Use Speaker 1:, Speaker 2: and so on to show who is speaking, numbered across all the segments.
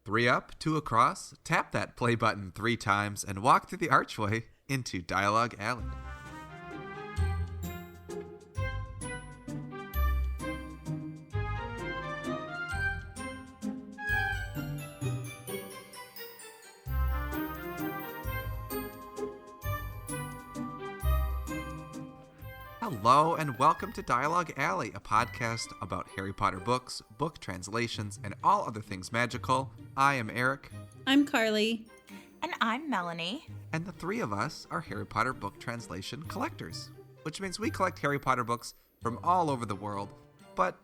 Speaker 1: 3 up, 2 across, tap that play button 3 times, and walk through the archway into Dialogue Alley. Hello and welcome to Dialogue Alley, a podcast about Harry Potter books, book translations, and all other things magical. I am Erik.
Speaker 2: I'm Carly.
Speaker 3: And I'm Melanie.
Speaker 1: And the 3 of us are Harry Potter book translation collectors, which means we collect Harry Potter books from all over the world. But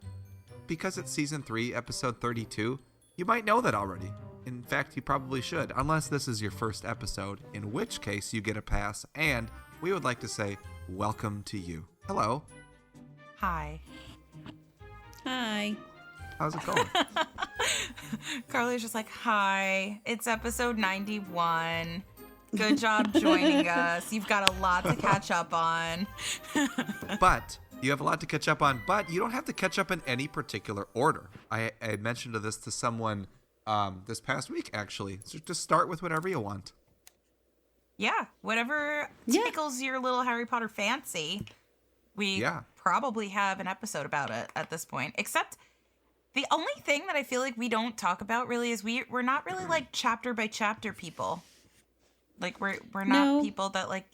Speaker 1: because it's Season 3, Episode 32, you might know that already. In fact, you probably should, unless this is your first episode, in which case you get a pass, and we would like to say welcome to you. Hello.
Speaker 3: Hi.
Speaker 2: Hi.
Speaker 1: How's it going?
Speaker 3: Carly's just like, hi, it's episode 91. Good job joining us. You've got a lot to catch up on.
Speaker 1: But you have a lot to catch up on, but you don't have to catch up in any particular order. I mentioned this to someone this past week, actually. So just start with whatever you want.
Speaker 3: Yeah, whatever tickles your little Harry Potter fancy. We probably have an episode about it at this point. Except the only thing that I feel like we don't talk about really is we're not really like chapter by chapter people. Like we're not people that like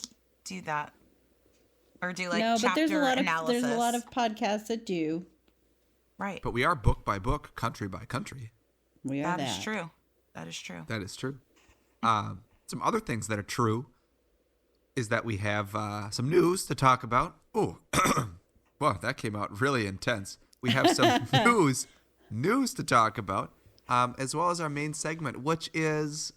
Speaker 3: do that or do like chapter analysis.
Speaker 2: There's a lot of podcasts that do.
Speaker 3: Right.
Speaker 1: But we are book by book, country by country.
Speaker 2: We are that.
Speaker 3: That is true. That is true.
Speaker 1: That is true. Some other things that are true is that we have some news to talk about. Oh, well, that came out really intense. We have some news to talk about, as well as our main segment, which is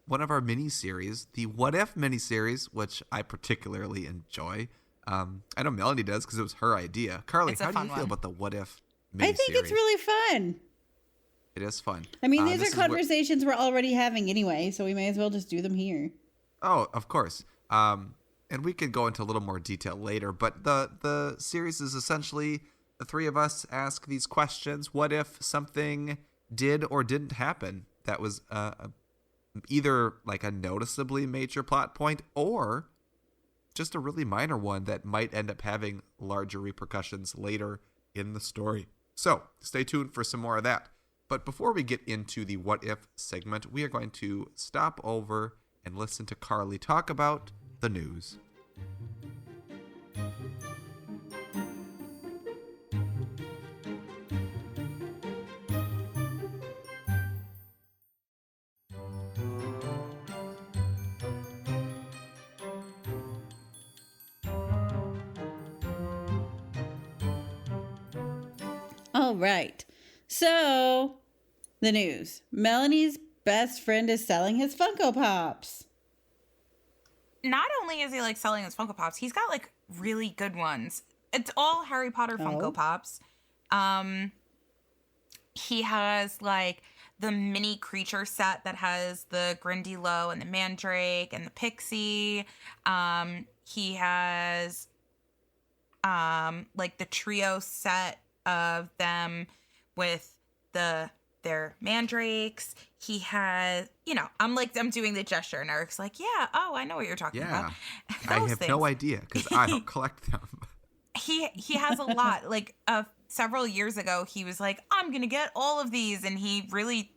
Speaker 1: one of our miniseries, the What If miniseries, which I particularly enjoy. I know Melanie does because it was her idea. Carly, how do you feel about the What If miniseries?
Speaker 2: I think it's really fun.
Speaker 1: It is fun.
Speaker 2: I mean, these are conversations we're already having anyway, so we may as well just do them here.
Speaker 1: Oh, of course. And we could go into a little more detail later, but the series is essentially the 3 of us ask these questions. What if something did or didn't happen that was either like a noticeably major plot point or just a really minor one that might end up having larger repercussions later in the story. So stay tuned for some more of that. But before we get into the What If segment, we are going to stop over and listen to Carly talk about the news.
Speaker 2: All right. So, the news. Melanie's best friend is selling his Funko Pops.
Speaker 3: Not only is he like selling his Funko Pops, he's got like really good ones. It's all Harry Potter Funko Pops. He has like the mini creature set that has the Grindylow and the Mandrake and the Pixie. He has like the trio set of them with their mandrakes. He has, I'm doing the gesture and Eric's like, yeah, oh, I know what you're talking about.
Speaker 1: I have no idea because I don't collect them.
Speaker 3: He has a lot. Like several years ago, he was like, I'm going to get all of these. And he really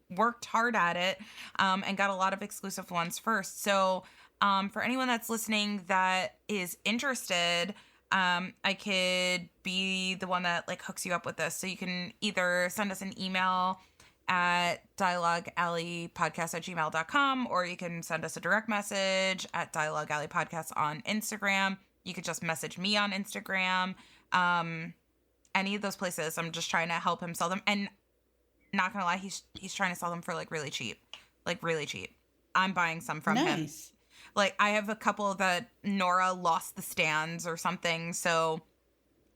Speaker 3: worked hard at it and got a lot of exclusive ones first. So for anyone that's listening that is interested, I could be the one that like hooks you up with this. So you can either send us an email at dialoguealleypodcast@gmail.com, or you can send us a direct message at dialoguealleypodcast on Instagram. You could just message me on Instagram. Any of those places. I'm just trying to help him sell them. And not gonna lie, he's trying to sell them for like really cheap. Like really cheap. I'm buying some from him. Like, I have a couple that Nora lost the stands or something, so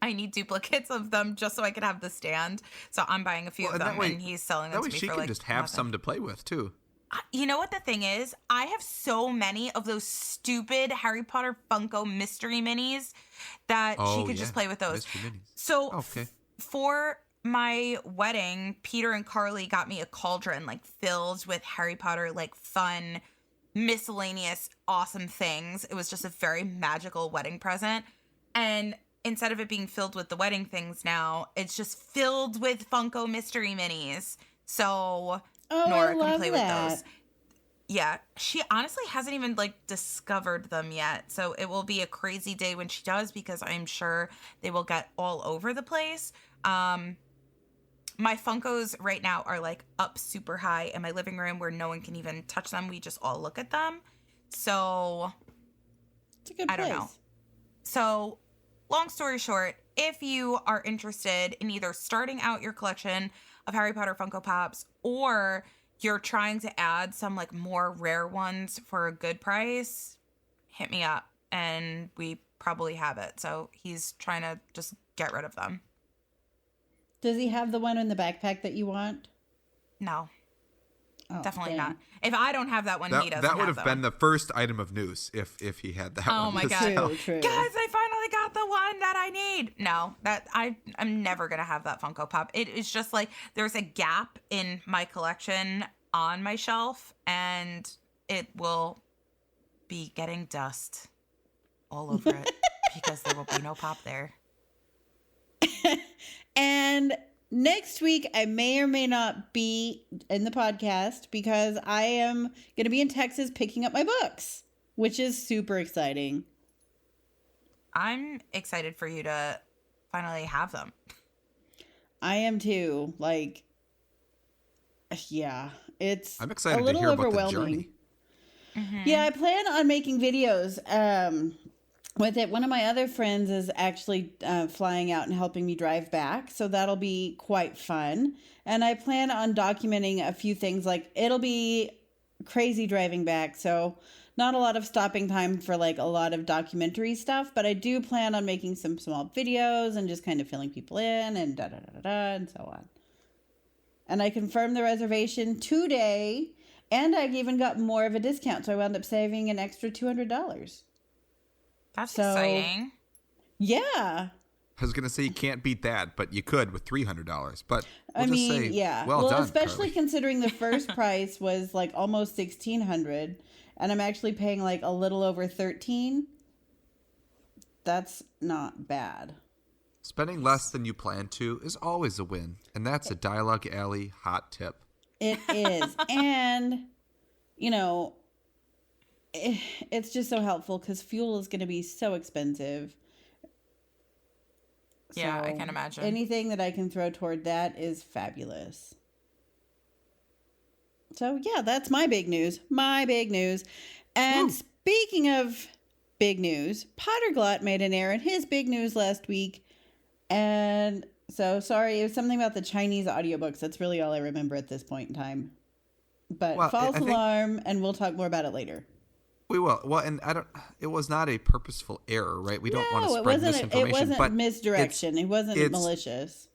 Speaker 3: I need duplicates of them just so I could have the stand. So I'm buying a few of them, and he's selling them to me for, like,
Speaker 1: she can just have some to play with, too.
Speaker 3: You know what the thing is? I have so many of those stupid Harry Potter Funko mystery minis that she could just play with those.
Speaker 1: Mystery minis.
Speaker 3: So for my wedding, Peter and Carly got me a cauldron like filled with Harry Potter, like fun, miscellaneous, awesome things. It was just a very magical wedding present. And instead of it being filled with the wedding things now, it's just filled with Funko mystery minis. So Nora can play with those. Yeah, she honestly hasn't even like discovered them yet. So it will be a crazy day when she does, because I'm sure they will get all over the place. My Funkos right now are like up super high in my living room where no one can even touch them. We just all look at them. So
Speaker 2: it's a good place.
Speaker 3: I don't know. So long story short, if you are interested in either starting out your collection of Harry Potter Funko Pops, or you're trying to add some like more rare ones for a good price, hit me up and we probably have it. So he's trying to just get rid of them.
Speaker 2: Does he have the one in the backpack that you want?
Speaker 3: No.
Speaker 2: Oh,
Speaker 3: definitely
Speaker 2: dang.
Speaker 3: not. If I don't have that one, he doesn't
Speaker 1: that would
Speaker 3: have
Speaker 1: have been the first item of news if he had that one.
Speaker 3: Oh my God.
Speaker 2: True.
Speaker 3: Guys, I finally got the one that I need. No, that I'm never going to have that Funko Pop. It is just like there's a gap in my collection on my shelf, and it will be getting dust all over it because there will be no pop there.
Speaker 2: And next week, I may or may not be in the podcast because I am going to be in Texas picking up my books, which is super exciting.
Speaker 3: I'm excited for you to finally have them.
Speaker 2: I am too. Like, yeah, it's
Speaker 1: I'm excited
Speaker 2: a little
Speaker 1: to hear about the
Speaker 2: overwhelming.
Speaker 1: journey.
Speaker 3: Mm-hmm.
Speaker 2: Yeah, I plan on making videos with it. One of my other friends is actually flying out and helping me drive back, so that'll be quite fun. And I plan on documenting a few things. Like, it'll be crazy driving back, so not a lot of stopping time for like a lot of documentary stuff, but I do plan on making some small videos and just kind of filling people in and and so on. And I confirmed the reservation today, and I even got more of a discount, so I wound up saving an extra $200.
Speaker 3: That's exciting.
Speaker 2: Yeah.
Speaker 1: I was gonna say you can't beat that, but you could with $300. But we'll
Speaker 2: I
Speaker 1: just say,
Speaker 2: mean, yeah.
Speaker 1: well done,
Speaker 2: especially
Speaker 1: Carly.
Speaker 2: considering the first price was like almost $1,600, and I'm actually paying like a little over $13. That's not bad.
Speaker 1: Spending less than you plan to is always a win, and that's a Dialogue Alley hot tip.
Speaker 2: It is, and you know, it's just so helpful because fuel is going to be so expensive.
Speaker 3: Yeah,
Speaker 2: So
Speaker 3: I can imagine.
Speaker 2: Anything that I can throw toward that is fabulous. So, yeah, that's my big news. My big news. And speaking of big news, Potterglot made an error in his big news last week. And so, sorry, it was something about the Chinese audiobooks. That's really all I remember at this point in time. But
Speaker 1: Well,
Speaker 2: false
Speaker 1: I think-
Speaker 2: alarm, and we'll talk more about it later.
Speaker 1: We will. Well, and it was not a purposeful error, right? We don't want to spread misinformation.
Speaker 2: It wasn't
Speaker 1: but
Speaker 2: misdirection. It wasn't
Speaker 1: it's-
Speaker 2: malicious.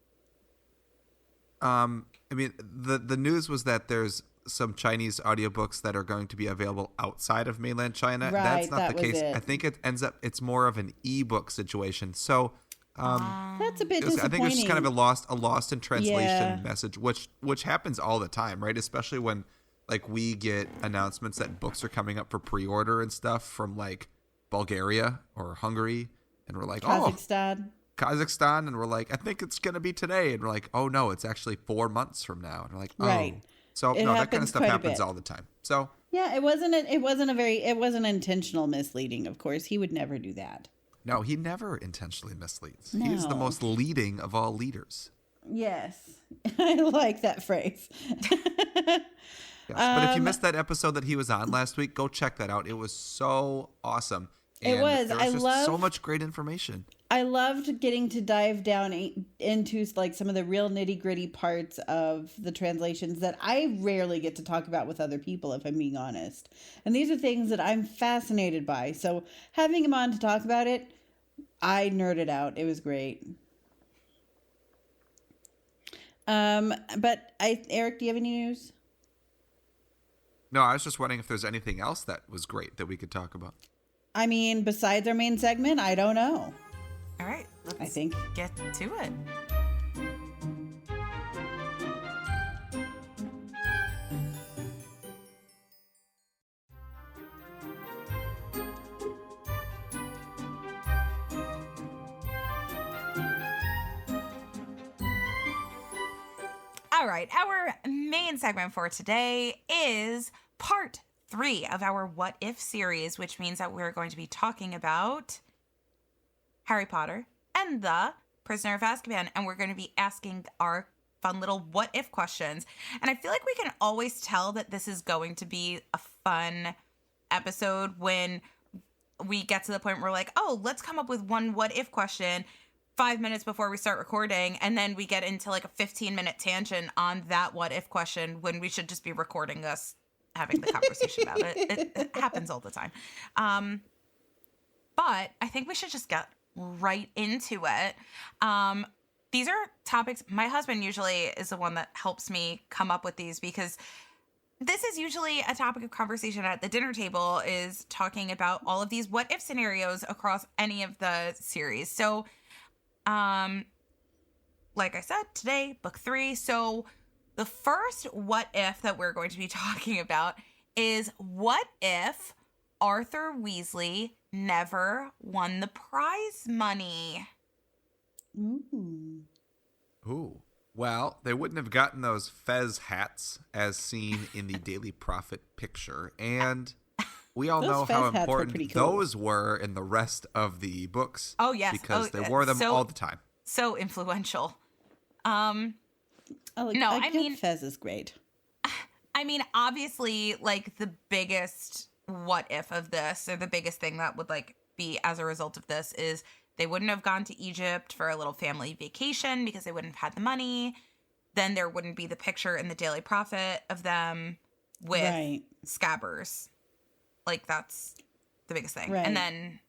Speaker 1: I mean, the news was that there's some Chinese audiobooks that are going to be available outside of mainland China.
Speaker 2: Right,
Speaker 1: That's not
Speaker 2: that
Speaker 1: the
Speaker 2: was
Speaker 1: case.
Speaker 2: it.
Speaker 1: I think it's more of an ebook situation. So
Speaker 2: That's a bit
Speaker 1: I think
Speaker 2: disappointing.
Speaker 1: it's just kind of a lost in translation
Speaker 2: Yeah.
Speaker 1: message, which happens all the time, right? Especially when like we get announcements that books are coming up for pre-order and stuff from like Bulgaria or Hungary, and we're like, Kazakhstan, and we're like, I think it's gonna be today, and we're like, oh no, it's actually 4 months from now, and we're like, oh.
Speaker 2: Right.
Speaker 1: So
Speaker 2: It
Speaker 1: no, that kind
Speaker 2: happens
Speaker 1: of stuff
Speaker 2: quite a
Speaker 1: happens
Speaker 2: bit.
Speaker 1: all the time. So
Speaker 2: Yeah, it wasn't intentional misleading, of course. He would never do that.
Speaker 1: no, he never intentionally misleads. He's the
Speaker 2: No.
Speaker 1: most leading of all leaders.
Speaker 2: Yes. I like that phrase.
Speaker 1: Yes. But if you missed that episode that he was on last week, go check that out. It was so awesome.
Speaker 2: It
Speaker 1: And
Speaker 2: was.
Speaker 1: There
Speaker 2: I
Speaker 1: just
Speaker 2: love-
Speaker 1: so much great information.
Speaker 2: I loved getting to dive down into like some of the real nitty-gritty parts of the translations that I rarely get to talk about with other people, if I'm being honest. And these are things that I'm fascinated by. So having him on to talk about it, I nerded out. It was great. But Eric, do you have any news?
Speaker 1: No, I was just wondering if there's anything else that was great that we could talk about.
Speaker 2: I mean, besides our main segment, I don't know.
Speaker 3: All right, let's
Speaker 2: I think
Speaker 3: get to it. All right, our main segment for today is part 3 of our What If series, which means that we're going to be talking about Harry Potter and the Prisoner of Azkaban, and we're going to be asking our fun little what if questions. And I feel like we can always tell that this is going to be a fun episode when we get to the point where we're like, oh, let's come up with one what if question 5 minutes before we start recording, and then we get into like a 15-minute tangent on that what if question when we should just be recording us having the conversation about it. It happens all the time. But I think we should just get right into it. These are topics, my husband usually is the one that helps me come up with these, because this is usually a topic of conversation at the dinner table, is talking about all of these what if scenarios across any of the series. So like I said, today, book 3. So the first what if that we're going to be talking about is, what if Arthur Weasley never won the prize money?
Speaker 2: Ooh.
Speaker 1: Ooh. Well, they wouldn't have gotten those fez hats as seen in the Daily Prophet picture. And we all know how important those were in the rest of the books.
Speaker 3: Oh, yes.
Speaker 1: Because they wore them all the time.
Speaker 3: So influential.
Speaker 2: I mean, fez is great.
Speaker 3: I mean, obviously, like, the biggest what if of this, or the biggest thing that would, like, be as a result of this, is they wouldn't have gone to Egypt for a little family vacation because they wouldn't have had the money. Then there wouldn't be the picture in the Daily Prophet of them with Scabbers. Like, that's the biggest thing. Right. And then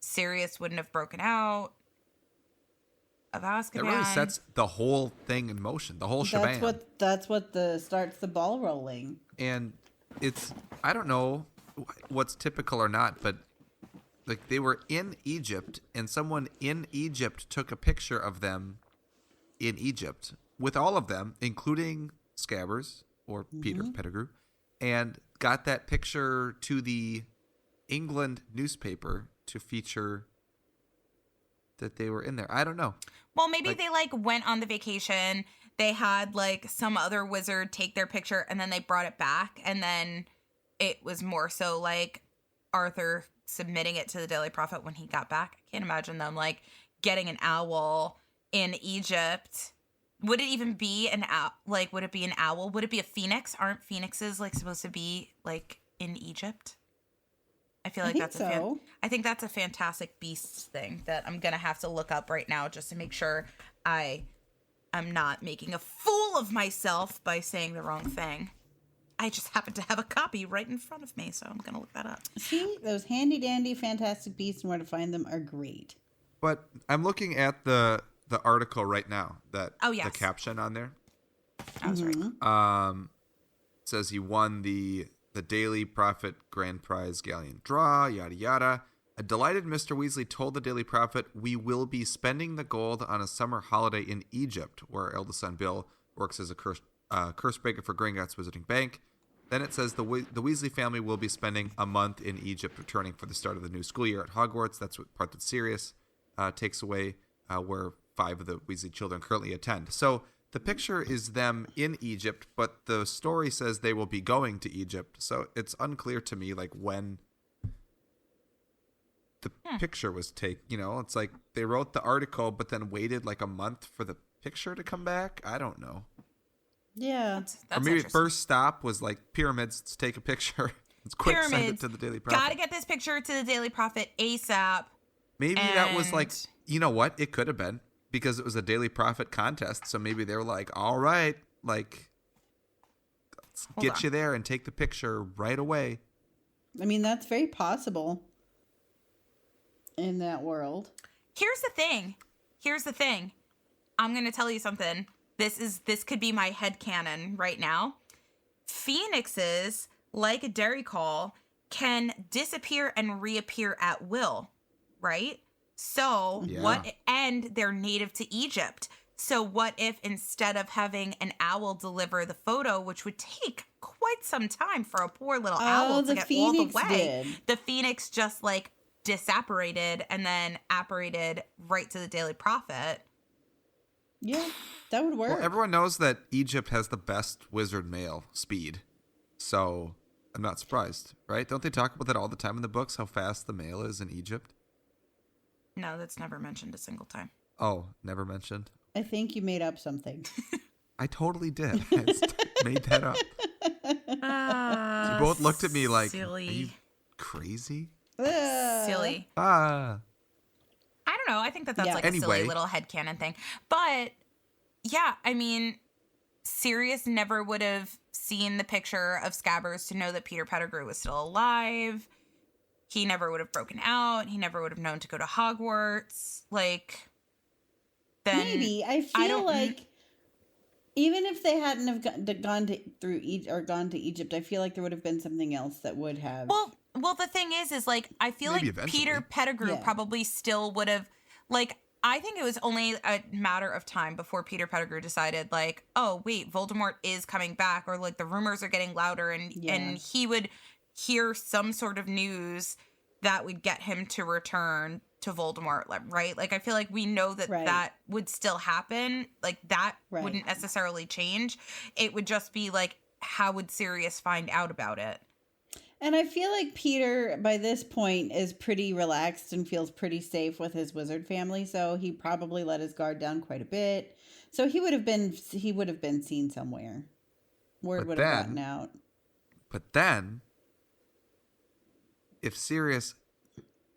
Speaker 3: Sirius wouldn't have broken out of Azkaban.
Speaker 1: It really sets the whole thing in motion, the whole shebang.
Speaker 2: That's what starts the ball rolling.
Speaker 1: And it's, I don't know what's typical or not, but like, they were in Egypt, and someone in Egypt took a picture of them in Egypt with all of them, including Scabbers or Peter Pettigrew, and got that picture to the England newspaper to feature that they were in there. I don't know.
Speaker 3: Well, maybe they went on the vacation. They had some other wizard take their picture, and then they brought it back, and then it was more so Arthur submitting it to the Daily Prophet when he got back. I can't imagine them getting an owl in Egypt. Would it even be an owl? Would it be an owl? Would it be a phoenix? Aren't phoenixes supposed to be in Egypt? I feel like I think that's a Fantastic Beasts thing that I'm gonna have to look up right now just to make sure I am not making a fool of myself by saying the wrong thing. I just happen to have a copy right in front of me, so I'm gonna look that up.
Speaker 2: See, those handy dandy Fantastic Beasts and where to find them are great.
Speaker 1: But I'm looking at the article right now, that
Speaker 3: the
Speaker 1: caption on there.
Speaker 3: I was right.
Speaker 1: Says he won the Daily Prophet Grand Prize Galleon draw, yada yada. A delighted Mr. Weasley told the Daily Prophet, "We will be spending the gold on a summer holiday in Egypt, where eldest son Bill works as a curse breaker for Gringotts Wizarding Bank." Then it says the Weasley family will be spending a month in Egypt, returning for the start of the new school year at Hogwarts. That's what part that Sirius takes away, where 5 of the Weasley children currently attend. So the picture is them in Egypt, but the story says they will be going to Egypt. So it's unclear to me when the picture was taken. It's like they wrote the article, but then waited a month for the picture to come back. I don't know.
Speaker 2: Yeah.
Speaker 1: That's or maybe first stop was pyramids. Let's take a picture. Let's quick send it to the Daily Prophet.
Speaker 3: Gotta get this picture to the Daily Prophet ASAP.
Speaker 1: Maybe that was you know what? It could have been because it was a Daily Prophet contest. So maybe they were all right, let's get you there and take the picture right away.
Speaker 2: I mean, that's very possible in that world.
Speaker 3: Here's the thing. I'm going to tell you something. This could be my headcanon right now. Phoenixes, like a dairy call, can disappear and reappear at will, right? So and they're native to Egypt. So what if instead of having an owl deliver the photo, which would take quite some time for a poor little owl to get all the way, the Phoenix just disapparated and then apparated right to the Daily Prophet?
Speaker 2: Yeah, that would work.
Speaker 1: Well, everyone knows that Egypt has the best wizard male speed. So I'm not surprised, right? Don't they talk about that all the time in the books, how fast the male is in Egypt?
Speaker 3: No, that's never mentioned a single time.
Speaker 1: Oh, never mentioned?
Speaker 2: I think you made up something.
Speaker 1: I totally did. I just made that up. You both looked at me like,
Speaker 3: silly.
Speaker 1: Are you crazy?
Speaker 3: Silly.
Speaker 1: Ah.
Speaker 3: I don't know. I think that's like a
Speaker 1: Anyway.
Speaker 3: silly little headcanon thing. But yeah, I mean, Sirius never would have seen the picture of Scabbers to know that Peter Pettigrew was still alive. He never would have broken out. He never would have known to go to Hogwarts. Like, then
Speaker 2: Maybe. I feel like even if they hadn't have gone to Egypt, I feel like there would have been something else that would have.
Speaker 3: Well, the thing is like, I feel
Speaker 1: Maybe
Speaker 3: like
Speaker 1: eventually.
Speaker 3: Peter Pettigrew probably still would have, like, I think it was only a matter of time before Peter Pettigrew decided, like, oh, wait, Voldemort is coming back, or like the rumors are getting louder, and he would hear some sort of news that would get him to return to Voldemort, right? Like, I feel like we know that that would still happen. Like, that wouldn't necessarily change. It would just be like, how would Sirius find out about it?
Speaker 2: And I feel like Peter, by this point, is pretty relaxed and feels pretty safe with his wizard family. So he probably let his guard down quite a bit. So he would have been seen somewhere. Word would have gotten out.
Speaker 1: But then, if Sirius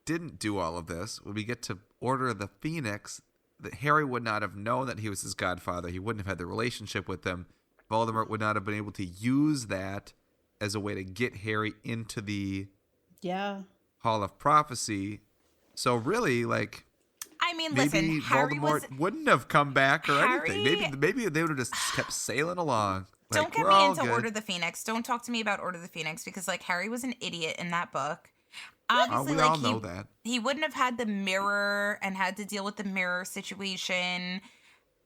Speaker 1: didn't do all of this, when we get to Order of the Phoenix, that Harry would not have known that he was his godfather. He wouldn't have had the relationship with him. Voldemort would not have been able to use that as a way to get Harry into the Hall of Prophecy. So really, like,
Speaker 3: I mean,
Speaker 1: maybe
Speaker 3: listen,
Speaker 1: Voldemort wouldn't have come back or anything. Maybe they would have just kept sailing along. Like,
Speaker 3: don't get me into Order of the Phoenix. Don't talk to me about Order of the Phoenix, because like Harry was an idiot in that book. Obviously,
Speaker 1: we all know that.
Speaker 3: He wouldn't have had the mirror and had to deal with the mirror situation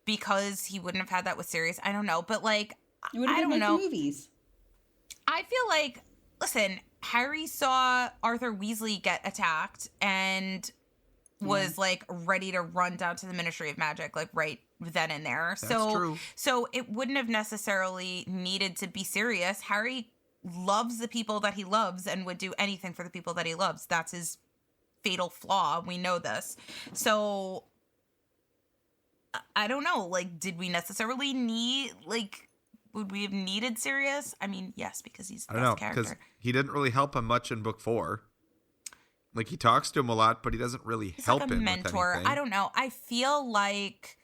Speaker 3: because he wouldn't have had that with Sirius. I don't know, but like, I don't know.
Speaker 2: Movies.
Speaker 3: I feel like, listen, Harry saw Arthur Weasley get attacked and was like ready to run down to the Ministry of Magic, like right then and there.
Speaker 1: That's true.
Speaker 3: So it wouldn't have necessarily needed to be serious. Harry loves the people that he loves and would do anything for the people that he loves. That's his fatal flaw. We know this. So I don't know. Like, did we necessarily need, like, would we have needed Sirius? I mean, yes, because he's the best character.
Speaker 1: Because he didn't really help him much in book 4. Like, he talks to him a lot, but he doesn't really help him. He's like a mentor. With anything.
Speaker 3: I don't know. I feel like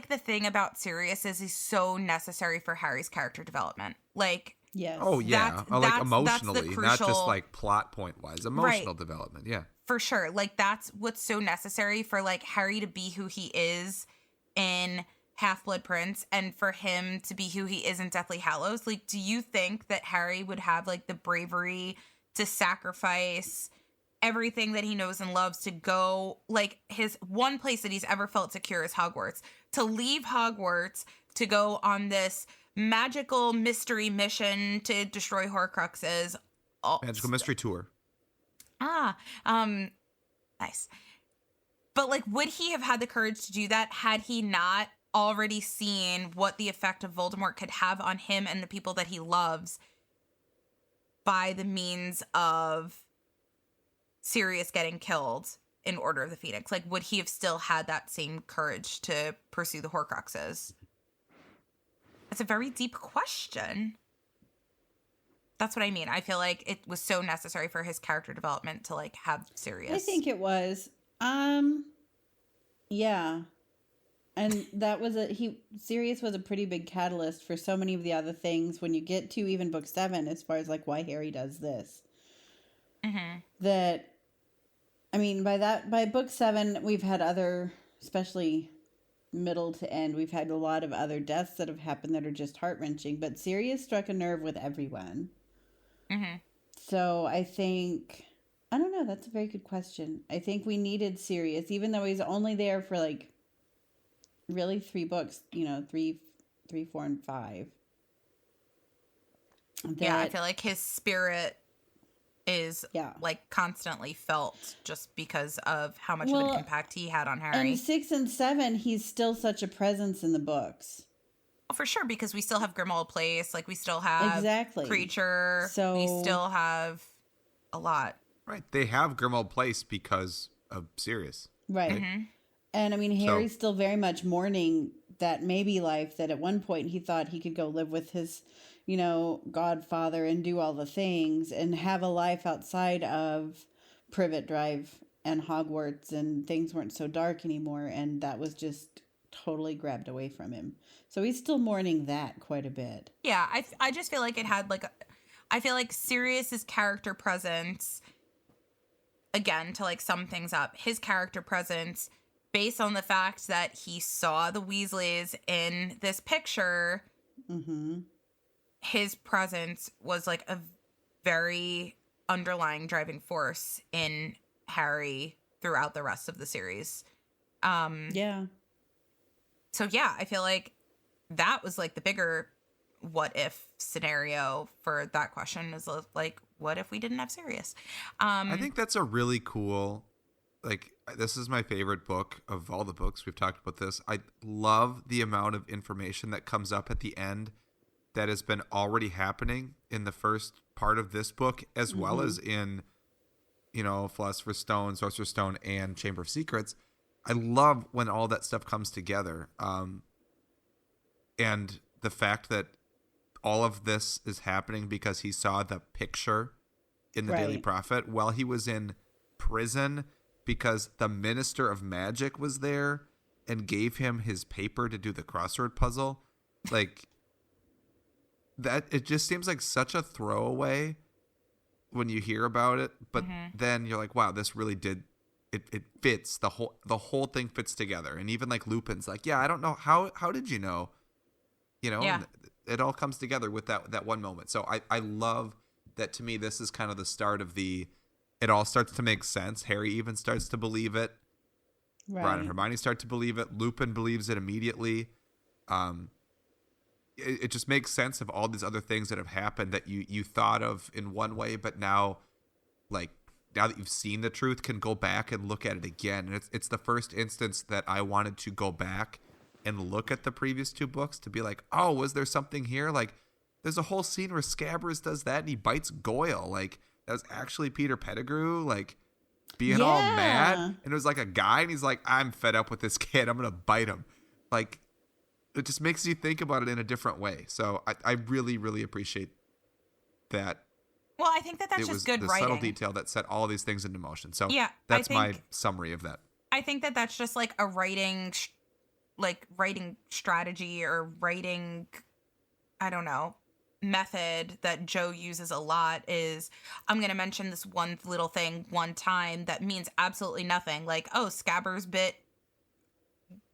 Speaker 3: the thing about Sirius is he's so necessary for Harry's character development. Like,
Speaker 2: yes.
Speaker 1: Oh yeah, like emotionally, not just like plot point wise. Emotional development, yeah,
Speaker 3: for sure. Like, that's what's so necessary for like Harry to be who he is in Half-Blood Prince, and for him to be who he is in Deathly Hallows. Like, do you think that Harry would have like the bravery to sacrifice everything that he knows and loves to go, like, his one place that he's ever felt secure is Hogwarts, to leave Hogwarts to go on this magical mystery mission to destroy Horcruxes?
Speaker 1: Magical mystery tour.
Speaker 3: Nice. But like, would he have had the courage to do that had he not already seen what the effect of Voldemort could have on him and the people that he loves by the means of Sirius getting killed in Order of the Phoenix? Like, would he have still had that same courage to pursue the Horcruxes? That's a very deep question. That's what I mean. I feel like it was so necessary for his character development to like have Sirius.
Speaker 2: I think it was. Yeah. And that was Sirius was a pretty big catalyst for so many of the other things when you get to even book 7, as far as like why Harry does this.
Speaker 3: Mm-hmm.
Speaker 2: That, I mean, by book 7, we've had other, especially middle to end, we've had a lot of other deaths that have happened that are just heart-wrenching, but Sirius struck a nerve with everyone.
Speaker 3: Mm-hmm.
Speaker 2: So I think, I don't know, that's a very good question. I think we needed Sirius, even though he's only there for like really 3 books, 3, 4, and 5.
Speaker 3: Yeah, I feel like his spirit is
Speaker 2: Yeah.
Speaker 3: like constantly felt just because of how much of
Speaker 2: Well,
Speaker 3: an impact he had on Harry.
Speaker 2: And 6 and 7, he's still such a presence in the books.
Speaker 3: Well, for sure, because we still have Grimmauld Place, like we still have
Speaker 2: Exactly.
Speaker 3: Creature,
Speaker 2: So
Speaker 3: we still have a lot.
Speaker 1: Right. They have Grimmauld Place because of Sirius.
Speaker 2: right.
Speaker 3: Mm-hmm.
Speaker 2: And I mean, Harry's still very much mourning that maybe life that at one point he thought he could go live with his, godfather and do all the things and have a life outside of Privet Drive and Hogwarts, and things weren't so dark anymore. And that was just totally grabbed away from him. So he's still mourning that quite a bit.
Speaker 3: Yeah, I just feel like it had I feel like Sirius's character presence, again, to like sum things up, his character presence, based on the fact that he saw the Weasleys in this picture,
Speaker 2: Mm-hmm.
Speaker 3: his presence was like a very underlying driving force in Harry throughout the rest of the series.
Speaker 2: Yeah.
Speaker 3: So yeah, I feel like that was like the bigger what if scenario for that question is like, what if we didn't have Sirius?
Speaker 1: I think that's a really cool, like, this is my favorite book of all the books. We've talked about this. I love the amount of information that comes up at the end that has been already happening in the first part of this book, as well as in, Philosopher's Stone, Sorcerer's Stone, and Chamber of Secrets. I love when all that stuff comes together. And the fact that all of this is happening because he saw the picture in the Daily
Speaker 2: Right.
Speaker 1: Prophet while he was in prison because the Minister of Magic was there and gave him his paper to do the crossword puzzle. Like, that, it just seems like such a throwaway when you hear about it, but then you're like, wow, this really did, it fits, the whole thing fits together. And even like Lupin's like, yeah, I don't know, how did you know?
Speaker 3: Yeah.
Speaker 1: And it all comes together with that one moment. So I love that. To me, this is kind of the start of it all starts to make sense. Harry even starts to believe it.
Speaker 2: Right.
Speaker 1: Ron and Hermione start to believe it. Lupin believes it immediately. It just makes sense of all these other things that have happened that you thought of in one way, but now that you've seen the truth, can go back and look at it again. And it's the first instance that I wanted to go back and look at the previous two books to be like, oh, was there something here? Like, there's a whole scene where Scabbers does that and he bites Goyle. Like, that was actually Peter Pettigrew, like, being all mad. And it was like a guy, and he's like, I'm fed up with this kid. I'm going to bite him. Like, it just makes you think about it in a different way. So I really, really appreciate that.
Speaker 3: Well, I think that's
Speaker 1: It was
Speaker 3: just good
Speaker 1: the
Speaker 3: writing.
Speaker 1: subtle detail that set all these things into motion. So
Speaker 3: Yeah,
Speaker 1: that's my summary of that.
Speaker 3: I think that's just like a writing strategy or writing, I don't know, method that Joe uses a lot. Is I'm going to mention this one little thing one time that means absolutely nothing. Like, oh, Scabbers bit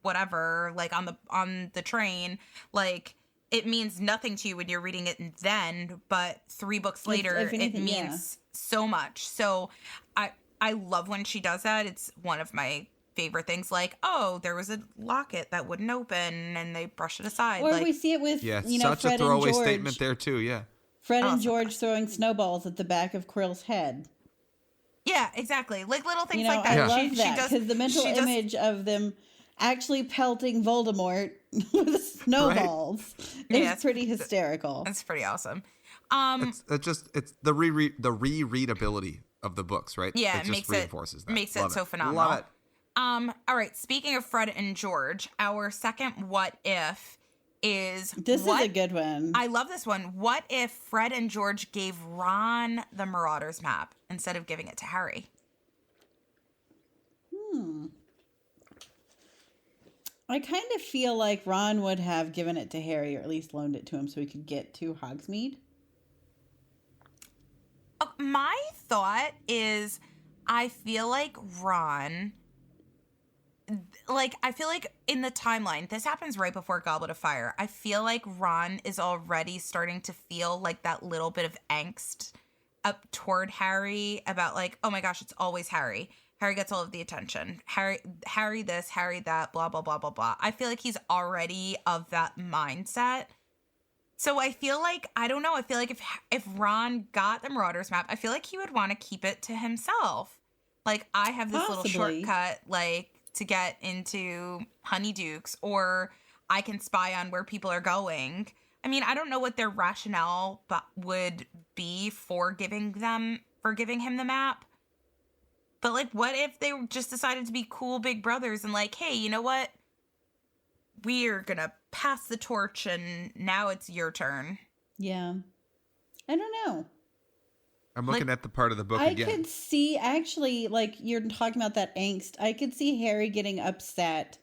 Speaker 3: whatever, like on the train. Like, it means nothing to you when you're reading it then, but 3 books later,
Speaker 2: if anything,
Speaker 3: it means so much. So I love when she does that. It's one of my favorite things. Like, oh, there was a locket that wouldn't open and they brush it aside.
Speaker 2: Or
Speaker 3: like,
Speaker 2: we see it with,
Speaker 1: Such
Speaker 2: Fred
Speaker 1: a throwaway
Speaker 2: and George.
Speaker 1: statement there too. Yeah.
Speaker 2: Fred
Speaker 3: Oh,
Speaker 2: and
Speaker 3: so
Speaker 2: George throwing snowballs at the back of Quirrell's head.
Speaker 3: yeah, exactly. Like little things
Speaker 2: You know,
Speaker 3: like that.
Speaker 2: I love
Speaker 3: She
Speaker 2: that
Speaker 3: does,
Speaker 2: because the mental
Speaker 3: she does-
Speaker 2: image of them actually pelting Voldemort with snowballs
Speaker 3: Yeah,
Speaker 2: is pretty hysterical.
Speaker 3: It's pretty awesome.
Speaker 1: It's the rereadability of the books, right?
Speaker 3: Yeah,
Speaker 1: it
Speaker 3: it
Speaker 1: just
Speaker 3: makes
Speaker 1: reinforces that.
Speaker 3: makes
Speaker 1: Love
Speaker 3: it so phenomenal.
Speaker 1: Love it.
Speaker 3: All right. Speaking of Fred and George, our second what if is
Speaker 2: This is a good one.
Speaker 3: I love this one. What if Fred and George gave Ron the Marauders map instead of giving it to Harry?
Speaker 2: I kind of feel like Ron would have given it to Harry, or at least loaned it to him so he could get to Hogsmeade.
Speaker 3: My thought is, I feel like Ron, I feel like in the timeline, this happens right before Goblet of Fire. I feel like Ron is already starting to feel like that little bit of angst up toward Harry about like, oh my gosh, it's always Harry. Harry gets all of the attention. Harry this, Harry that, blah, blah, blah, blah, blah. I feel like he's already of that mindset. So I feel like, I don't know, I feel like if Ron got the Marauders map, I feel like he would want to keep it to himself. Like, I have this little
Speaker 2: Possibly.
Speaker 3: shortcut, like, to get into Honeydukes, or I can spy on where people are going. I mean, I don't know what their rationale would be for giving him the map. But, like, what if they just decided to be cool big brothers and, like, hey, you know what? We're gonna pass the torch and now it's your turn.
Speaker 2: Yeah. I don't know.
Speaker 1: I'm looking at the part of the book
Speaker 2: I
Speaker 1: again.
Speaker 2: could see, actually, like, you're talking about that angst. I could see Harry getting upset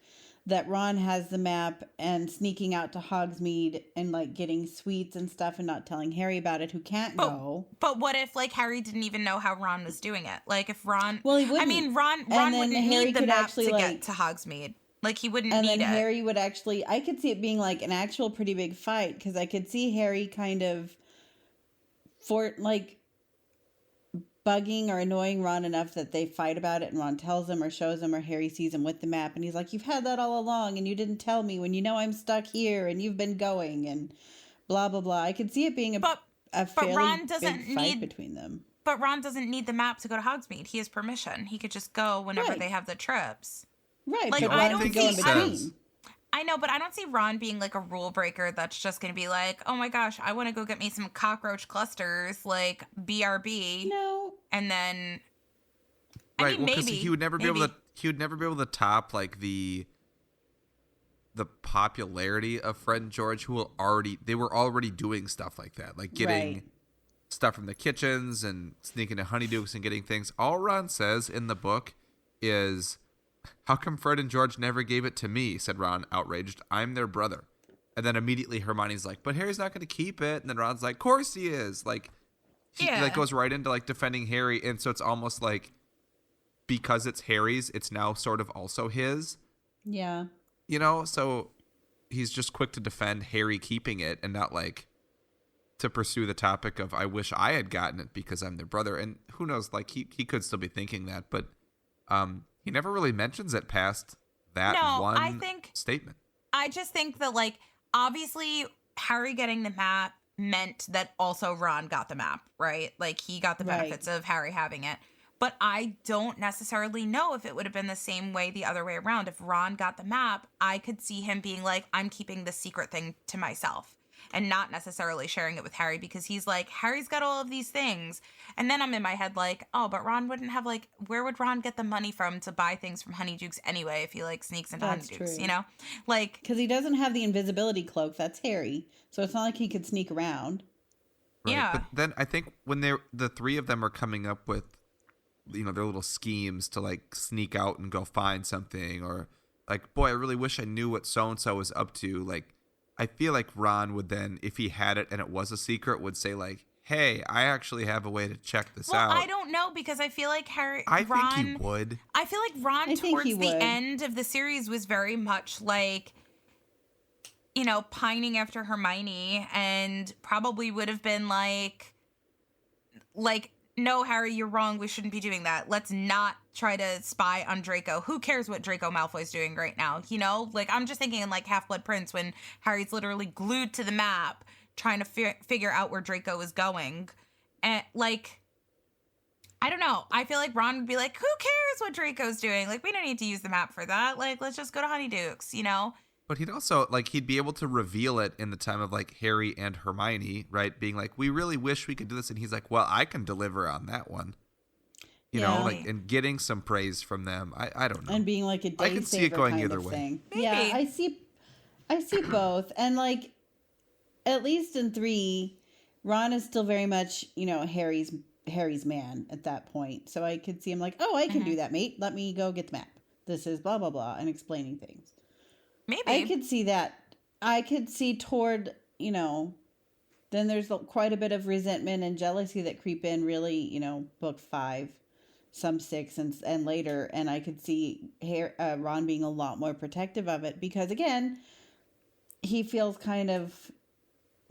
Speaker 2: that Ron has the map and sneaking out to Hogsmeade and, like, getting sweets and stuff and not telling Harry about it, who can't go.
Speaker 3: But what if, like, Harry didn't even know how Ron was doing it? Like, if Ron...
Speaker 2: Well, he wouldn't.
Speaker 3: I mean, Ron
Speaker 2: then
Speaker 3: wouldn't
Speaker 2: Harry
Speaker 3: need the
Speaker 2: could
Speaker 3: map
Speaker 2: actually,
Speaker 3: to
Speaker 2: like-
Speaker 3: get to Hogsmeade. Like, he wouldn't
Speaker 2: And
Speaker 3: need
Speaker 2: then
Speaker 3: it.
Speaker 2: Harry would actually, I could see it being like an actual pretty big fight, because I could see Harry kind of bugging or annoying Ron enough that they fight about it and Ron tells him or shows him, or Harry sees him with the map and he's like, you've had that all along and you didn't tell me when you know I'm stuck here and you've been going and blah, blah, blah. I could see it being a fairly
Speaker 3: Ron doesn't
Speaker 2: big fight
Speaker 3: need-
Speaker 2: between them.
Speaker 3: But Ron doesn't need the map to go to Hogsmeade. He has permission. He could just go whenever
Speaker 2: Right.
Speaker 3: they have the trips.
Speaker 2: Right,
Speaker 3: Like,
Speaker 2: but
Speaker 3: I
Speaker 2: Ron
Speaker 3: don't
Speaker 2: could go in
Speaker 3: think
Speaker 2: between.
Speaker 1: says-
Speaker 3: I know, but I don't see Ron being, like, a rule breaker that's just going to be like, oh my gosh, I want to go get me some cockroach clusters, like, BRB.
Speaker 2: No.
Speaker 3: And then...
Speaker 1: Right,
Speaker 3: I mean,
Speaker 1: well, because
Speaker 3: maybe.
Speaker 1: he would never be able to top, like, the popularity of Fred and George, who they were already doing stuff like that, like getting
Speaker 2: Right.
Speaker 1: stuff from the kitchens and sneaking to Honeydukes and getting things. All Ron says in the book is, how come Fred and George never gave it to me? Said Ron, outraged. I'm their brother. And then immediately Hermione's like, but Harry's not going to keep it. And then Ron's like, of course he is. Like, he like goes right into like defending Harry. And so it's almost like, because it's Harry's, it's now sort of also his.
Speaker 2: Yeah.
Speaker 1: You know, so he's just quick to defend Harry keeping it and not like to pursue the topic of, I wish I had gotten it because I'm their brother. And who knows, like he could still be thinking that, but he never really mentions it past that statement.
Speaker 3: I just think that, like, obviously Harry getting the map meant that also Ron got the map, right? Like, he got the benefits of Harry having it. But I don't necessarily know if it would have been the same way the other way around. If Ron got the map, I could see him being like, I'm keeping this secret thing to myself and not necessarily sharing it with Harry, because he's like, Harry's got all of these things. And then I'm in my head like, oh, but Ron wouldn't have, like, where would Ron get the money from to buy things from Honeydukes anyway if he, like, sneaks into
Speaker 2: That's
Speaker 3: Honeydukes,
Speaker 2: true.
Speaker 3: you know? Like,
Speaker 2: Because he doesn't have the invisibility cloak. That's Harry. So it's not like he could sneak around.
Speaker 1: Right.
Speaker 3: Yeah.
Speaker 1: But then I think when the three of them are coming up with, you know, their little schemes to like sneak out and go find something, or like, boy, I really wish I knew what so-and-so was up to. Like, I feel like Ron would then, if he had it and it was a secret, would say like, hey, I actually have a way to check this out.
Speaker 3: I don't know, because I feel like
Speaker 1: I think he would.
Speaker 3: I feel like Ron
Speaker 2: I think
Speaker 3: towards
Speaker 2: he
Speaker 3: the
Speaker 2: would.
Speaker 3: end of the series was very much like, you know, pining after Hermione, and probably would have been like, no, Harry, you're wrong. We shouldn't be doing that. Let's not try to spy on Draco. Who cares what Draco Malfoy's doing right now? You know, like, I'm just thinking in like Half-Blood Prince when Harry's literally glued to the map trying to figure out where Draco is going. And like, I don't know. I feel like Ron would be like, who cares what Draco's doing? Like, we don't need to use the map for that. Like, let's just go to Honeydukes, you know?
Speaker 1: But he'd also, like, he'd be able to reveal it in the time of, like, Harry and Hermione, right? Being like, we really wish we could do this. And he's like, well, I can deliver on that one. You know, like, and getting some praise from them. I don't know.
Speaker 2: And being like a day
Speaker 1: I can see it
Speaker 2: saver
Speaker 1: going
Speaker 2: kind
Speaker 1: either
Speaker 2: of
Speaker 1: way.
Speaker 2: thing.
Speaker 3: Maybe.
Speaker 2: Yeah, I see both. And like, at least in 3, Ron is still very much, you know, Harry's man at that point. So I could see him like, oh, I can do that, mate. Let me go get the map. This is blah, blah, blah, and explaining things.
Speaker 3: Maybe.
Speaker 2: I could see that. I could see toward, you know, then there's quite a bit of resentment and jealousy that creep in really, you know, book 5, some 6 and later. And I could see Ron being a lot more protective of it because, again, he feels kind of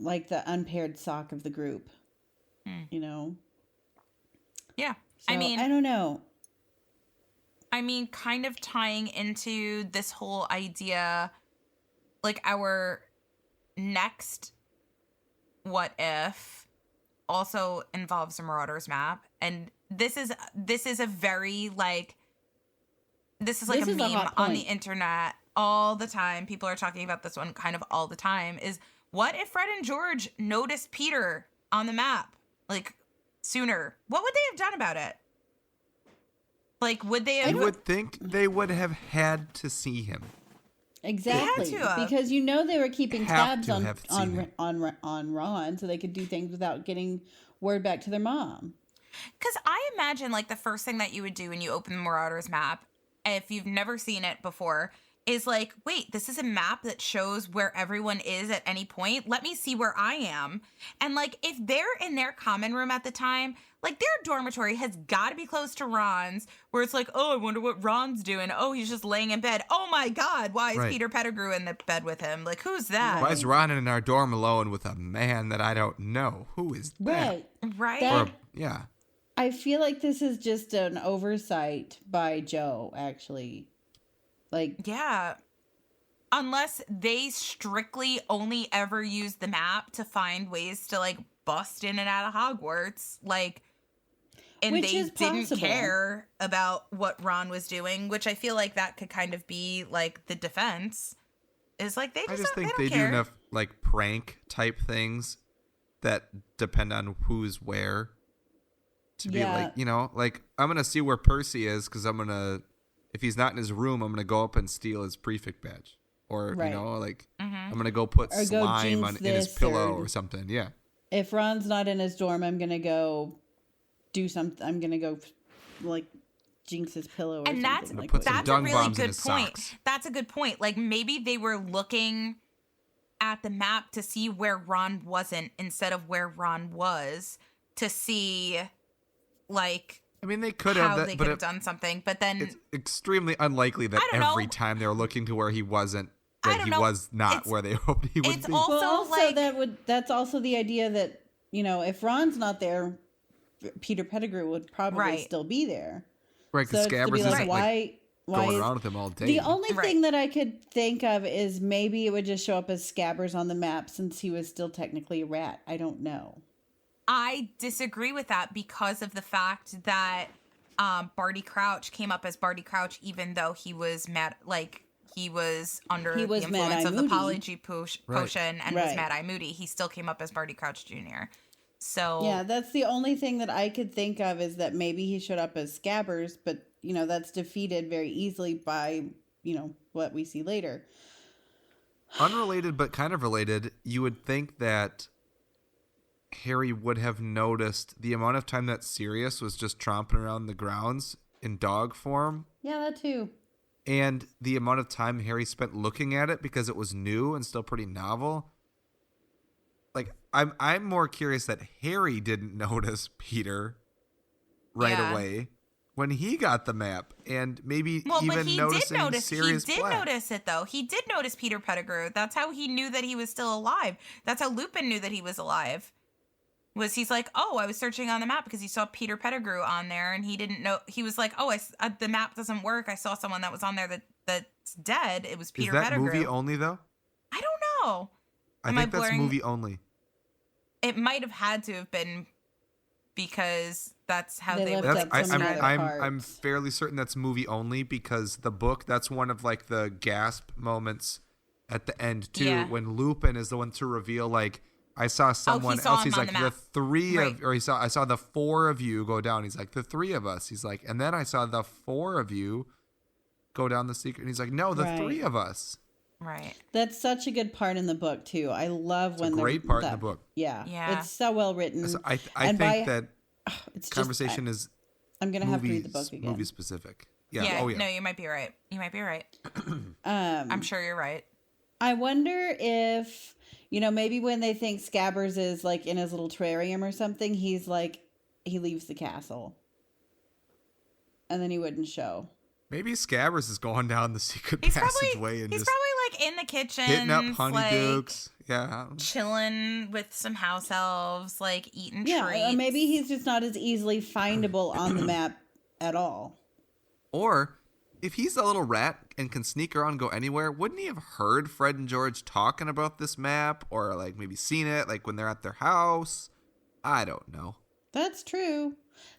Speaker 2: like the unpaired sock of the group, you know?
Speaker 3: Yeah.
Speaker 2: So,
Speaker 3: I mean,
Speaker 2: I don't know.
Speaker 3: I mean, kind of tying into this whole idea, like our next what if also involves a Marauders map, and this is a very like this is like
Speaker 2: This
Speaker 3: a
Speaker 2: is a
Speaker 3: meme
Speaker 2: hot
Speaker 3: on the
Speaker 2: point.
Speaker 3: internet all the time. People are talking about this one kind of all the time. Is what if Fred and George noticed Peter on the map like sooner? What would they have done about it? Like, would they have?
Speaker 1: You would think they would have had to see him.
Speaker 2: Exactly,
Speaker 3: Had to have.
Speaker 2: because they were keeping
Speaker 1: Have
Speaker 2: tabs
Speaker 1: to
Speaker 2: on
Speaker 1: have seen him.
Speaker 2: on Ron, so they could do things without getting word back to their mom.
Speaker 3: Because I imagine, like, the first thing that you would do when you open the Marauders map, if you've never seen it before, is like, wait, this is a map that shows where everyone is at any point. Let me see where I am. And, like, if they're in their common room at the time, like, their dormitory has got to be close to Ron's, where it's like, oh, I wonder what Ron's doing. Oh, he's just laying in bed. Oh, my God, why is
Speaker 1: Right.
Speaker 3: Peter Pettigrew in the bed with him? Like, who's that?
Speaker 1: Why is Ron in our dorm alone with a man that I don't know? Who is that?
Speaker 3: Right?
Speaker 2: That-
Speaker 1: Or, yeah.
Speaker 2: I feel like this is just an oversight by Joe, actually. Like,
Speaker 3: Yeah. Unless they strictly only ever use the map to find ways to like bust in and out of Hogwarts, like, and
Speaker 2: Which
Speaker 3: they
Speaker 2: is
Speaker 3: didn't
Speaker 2: possible.
Speaker 3: care about what Ron was doing, which I feel like that could kind of be like the defense. Is like they
Speaker 1: I
Speaker 3: just
Speaker 1: just think
Speaker 3: they
Speaker 1: they
Speaker 3: don't
Speaker 1: do
Speaker 3: care.
Speaker 1: enough like prank type things that depend on who's where to be
Speaker 2: Yeah.
Speaker 1: like, you know, like I'm gonna see where Percy is because if he's not in his room, I'm gonna go up and steal his prefect badge, or
Speaker 2: Right.
Speaker 1: you know, like
Speaker 3: Mm-hmm.
Speaker 1: I'm gonna go put
Speaker 2: Or go
Speaker 1: slime
Speaker 2: jinx
Speaker 1: in his
Speaker 2: this
Speaker 1: pillow
Speaker 2: or-
Speaker 1: or something. Yeah,
Speaker 2: if Ron's not in his dorm, I'm gonna go do something. I'm gonna go, like, jinx his pillow or
Speaker 3: And that's
Speaker 2: something. Like
Speaker 1: put
Speaker 2: what
Speaker 1: some
Speaker 2: you-
Speaker 3: that's a
Speaker 1: dung
Speaker 3: really
Speaker 1: bombs in
Speaker 3: good
Speaker 1: his
Speaker 3: point.
Speaker 1: socks.
Speaker 3: That's a good point. Like maybe they were looking at the map to see where Ron wasn't instead of where Ron was to see like
Speaker 1: I mean they could
Speaker 3: how
Speaker 1: have
Speaker 3: they
Speaker 1: that,
Speaker 3: could
Speaker 1: but
Speaker 3: have done something. But then
Speaker 1: it's extremely unlikely that
Speaker 3: I don't know.
Speaker 1: every time they were looking to where he wasn't,
Speaker 3: I
Speaker 1: that
Speaker 3: don't
Speaker 1: he
Speaker 3: know.
Speaker 1: was not
Speaker 3: It's-
Speaker 1: where they hoped he would
Speaker 3: it's
Speaker 1: be.
Speaker 3: all-
Speaker 2: Well,
Speaker 3: Also,
Speaker 2: also
Speaker 3: like-
Speaker 2: that's also the idea that, if Ron's not there, Peter Pettigrew would probably
Speaker 3: Right.
Speaker 2: still be there.
Speaker 1: Right,
Speaker 2: So
Speaker 1: because
Speaker 2: it's to
Speaker 1: Scabbers
Speaker 2: be like,
Speaker 1: isn't like
Speaker 2: why
Speaker 1: going
Speaker 2: is
Speaker 1: around with him all day.
Speaker 2: the only
Speaker 3: Right.
Speaker 2: thing that I could think of is maybe it would just show up as Scabbers on the map since he was still technically a rat. I don't know.
Speaker 3: I disagree with that because of the fact that Barty Crouch came up as Barty Crouch even though he was mad, like he was under
Speaker 2: He was
Speaker 3: the influence
Speaker 2: Mad-Eye
Speaker 3: of the
Speaker 2: Moody.
Speaker 3: Polyjuice potion and was
Speaker 2: Right.
Speaker 3: Mad-Eye Moody. He still came up as Barty Crouch Jr. So
Speaker 2: Yeah, that's the only thing that I could think of is that maybe he showed up as Scabbers, but that's defeated very easily by what we see later.
Speaker 1: Unrelated, but kind of related, you would think that Harry would have noticed the amount of time that Sirius was just tromping around the grounds in dog form,
Speaker 2: Yeah, that too.
Speaker 1: and the amount of time Harry spent looking at it because it was new and still pretty novel. Like, I'm more curious that Harry didn't notice Peter right
Speaker 3: Yeah.
Speaker 1: away when he got the map, and maybe
Speaker 3: well, but
Speaker 1: even
Speaker 3: he did
Speaker 1: noticing
Speaker 3: notice.
Speaker 1: Sirius
Speaker 3: He did
Speaker 1: Black.
Speaker 3: notice it though. He did notice Peter Pettigrew. That's how he knew that he was still alive. That's how Lupin knew that he was alive. He's like, oh, I was searching on the map because he saw Peter Pettigrew on there, and he didn't know. He was like, oh, the map doesn't work. I saw someone that was on there that's dead. It was Peter
Speaker 1: Is that
Speaker 3: Pettigrew.
Speaker 1: movie only though?
Speaker 3: I don't know.
Speaker 1: I
Speaker 3: Am I
Speaker 1: think that's
Speaker 3: blurring-
Speaker 1: movie only.
Speaker 3: It might have had to have been because that's how
Speaker 2: They
Speaker 3: they
Speaker 2: left
Speaker 3: would
Speaker 2: out
Speaker 1: That's
Speaker 2: some
Speaker 3: describe
Speaker 2: other
Speaker 3: it.
Speaker 1: I'm
Speaker 2: parts.
Speaker 1: fairly certain that's movie only because the book, that's one of like the gasp moments at the end too,
Speaker 3: Yeah.
Speaker 1: when Lupin is the one to reveal like I saw someone
Speaker 3: saw
Speaker 1: else.
Speaker 3: him
Speaker 1: He's
Speaker 3: on
Speaker 1: like
Speaker 3: the map.
Speaker 1: the three
Speaker 3: Right.
Speaker 1: of, or I saw the four of you go down. He's like the three of us. He's like, and then I saw the four of you go down the secret. And he's like, no, the
Speaker 2: Right.
Speaker 1: three of us.
Speaker 3: Right.
Speaker 2: That's such a good part in the book too. I love
Speaker 1: It's
Speaker 2: when
Speaker 1: a
Speaker 2: they're-
Speaker 1: great part in
Speaker 2: that-
Speaker 1: the book.
Speaker 2: Yeah,
Speaker 3: Yeah.
Speaker 2: it's so well written.
Speaker 1: So I
Speaker 2: And
Speaker 1: think
Speaker 2: by-
Speaker 1: that
Speaker 2: It's just-
Speaker 1: conversation is
Speaker 2: I'm gonna have to read the book again.
Speaker 1: movie specific. Yeah.
Speaker 3: Yeah.
Speaker 1: Oh yeah.
Speaker 3: No, you might be right. You might be right.
Speaker 2: Um,
Speaker 3: I'm sure you're right.
Speaker 2: I wonder if maybe when they think Scabbers is like in his little terrarium or something, he's like he leaves the castle, and then he wouldn't show.
Speaker 1: Maybe Scabbers is going down the secret
Speaker 3: He's
Speaker 1: passageway
Speaker 3: probably
Speaker 1: and
Speaker 3: he's
Speaker 1: just
Speaker 3: probably like in the kitchen,
Speaker 1: hitting up
Speaker 3: like
Speaker 1: honeydukes. Yeah.
Speaker 3: chilling with some house elves, like eating
Speaker 2: Yeah,
Speaker 3: treats.
Speaker 2: or maybe he's just not as easily findable on the map at all.
Speaker 1: Or if he's a little rat and can sneak around and go anywhere, wouldn't he have heard Fred and George talking about this map, or like maybe seen it like when they're at their house? I don't know.
Speaker 2: That's true.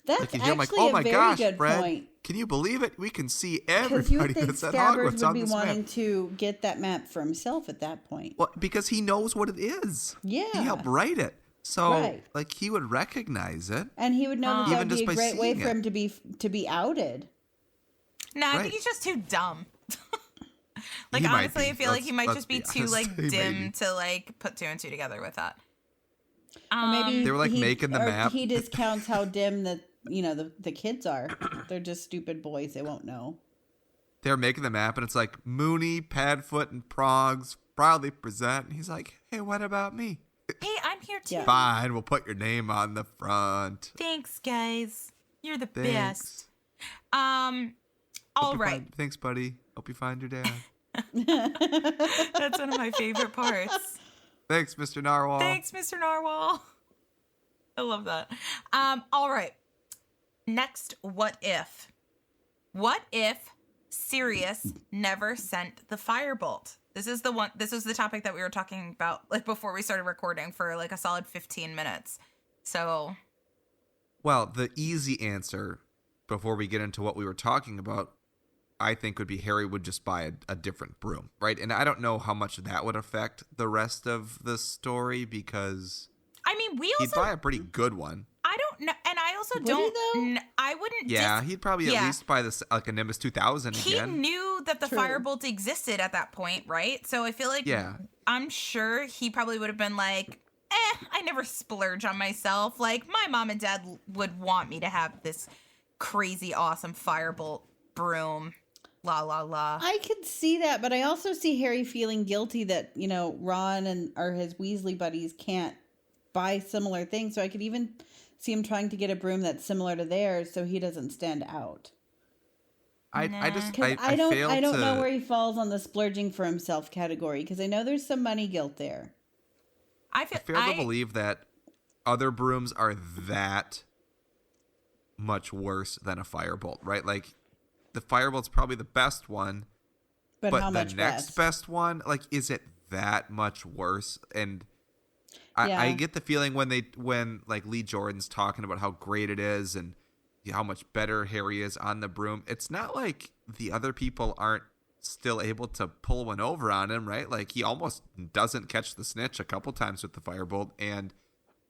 Speaker 2: That's
Speaker 1: Like you hear him
Speaker 2: actually
Speaker 1: like, oh
Speaker 2: a
Speaker 1: my
Speaker 2: very
Speaker 1: gosh,
Speaker 2: good
Speaker 1: Fred,
Speaker 2: point.
Speaker 1: can you believe it? We can see
Speaker 2: Because you would
Speaker 1: everybody
Speaker 2: think
Speaker 1: that's at
Speaker 2: Scabbers
Speaker 1: Hogwarts
Speaker 2: would
Speaker 1: on
Speaker 2: be
Speaker 1: this
Speaker 2: wanting
Speaker 1: map.
Speaker 2: to get that map for himself at that point.
Speaker 1: Well, because he knows what it is.
Speaker 2: Yeah.
Speaker 1: He helped write it. So,
Speaker 2: Right.
Speaker 1: like, he would recognize it.
Speaker 2: And he would know that
Speaker 1: Even
Speaker 2: would be
Speaker 1: just
Speaker 2: a
Speaker 1: by
Speaker 2: great way
Speaker 1: seeing
Speaker 2: for
Speaker 1: it.
Speaker 2: him to be outed.
Speaker 3: No, I
Speaker 1: Right.
Speaker 3: think he's just too dumb. Like,
Speaker 1: He might
Speaker 3: honestly,
Speaker 1: be.
Speaker 3: I feel like he might
Speaker 1: Let's
Speaker 3: just be
Speaker 1: be
Speaker 3: too,
Speaker 1: honest.
Speaker 3: like,
Speaker 1: He may
Speaker 3: dim
Speaker 1: be.
Speaker 3: to, like, put two and two together with that.
Speaker 2: Or maybe
Speaker 1: They were, like, making the
Speaker 2: or
Speaker 1: map.
Speaker 2: he discounts how dim the kids are. They're just stupid boys. They won't know.
Speaker 1: They're making the map, and it's like, Mooney, Padfoot, and Progs proudly present. And he's like, hey, what about me?
Speaker 3: Hey, I'm here too.
Speaker 2: Yeah.
Speaker 1: Fine, we'll put your name on the front.
Speaker 3: Thanks, guys. You're the
Speaker 1: Thanks.
Speaker 3: best. All right.
Speaker 1: Thanks, buddy. Hope you find your dad.
Speaker 3: That's one of my favorite parts.
Speaker 1: Thanks, Mr. Narwhal.
Speaker 3: Thanks, Mr. Narwhal. I love that. All right. Next, what if? What if Sirius never sent the firebolt? This is the topic that we were talking about like before we started recording for like a solid 15 minutes. So,
Speaker 1: Well, the easy answer before we get into what we were talking about, I think would be Harry would just buy a different broom, right? And I don't know how much that would affect the rest of the story because
Speaker 3: I mean, we
Speaker 1: he'd
Speaker 3: also
Speaker 1: buy a pretty good one.
Speaker 3: I don't know, and I also
Speaker 2: Would he,
Speaker 3: don't.
Speaker 2: though?
Speaker 3: I wouldn't.
Speaker 1: Yeah, he'd probably
Speaker 3: yeah.
Speaker 1: at least buy this like a Nimbus 2000
Speaker 3: He
Speaker 1: again.
Speaker 3: knew that the
Speaker 2: True.
Speaker 3: firebolt existed at that point, right? So I feel like
Speaker 1: Yeah.
Speaker 3: I'm sure he probably would have been like, I never splurge on myself. Like, my mom and dad would want me to have this crazy awesome firebolt broom. La la la.
Speaker 2: I could see that, but I also see Harry feeling guilty that, Ron or his Weasley buddies can't buy similar things. So I could even see him trying to get a broom that's similar to theirs so he doesn't stand out.
Speaker 1: I
Speaker 2: don't
Speaker 1: failed to
Speaker 2: know where he falls on the splurging for himself category because I know there's some money guilt there.
Speaker 3: I
Speaker 1: I fail to believe that other brooms are that much worse than a firebolt, right? Like the firebolt's probably the best one,
Speaker 2: But, how
Speaker 1: the
Speaker 2: much
Speaker 1: next best one, like, is it that much worse? And I
Speaker 2: Yeah.
Speaker 1: get the feeling when like Lee Jordan's talking about how great it is and how much better Harry is on the broom, it's not like the other people aren't still able to pull one over on him, right? Like he almost doesn't catch the snitch a couple times with the firebolt, and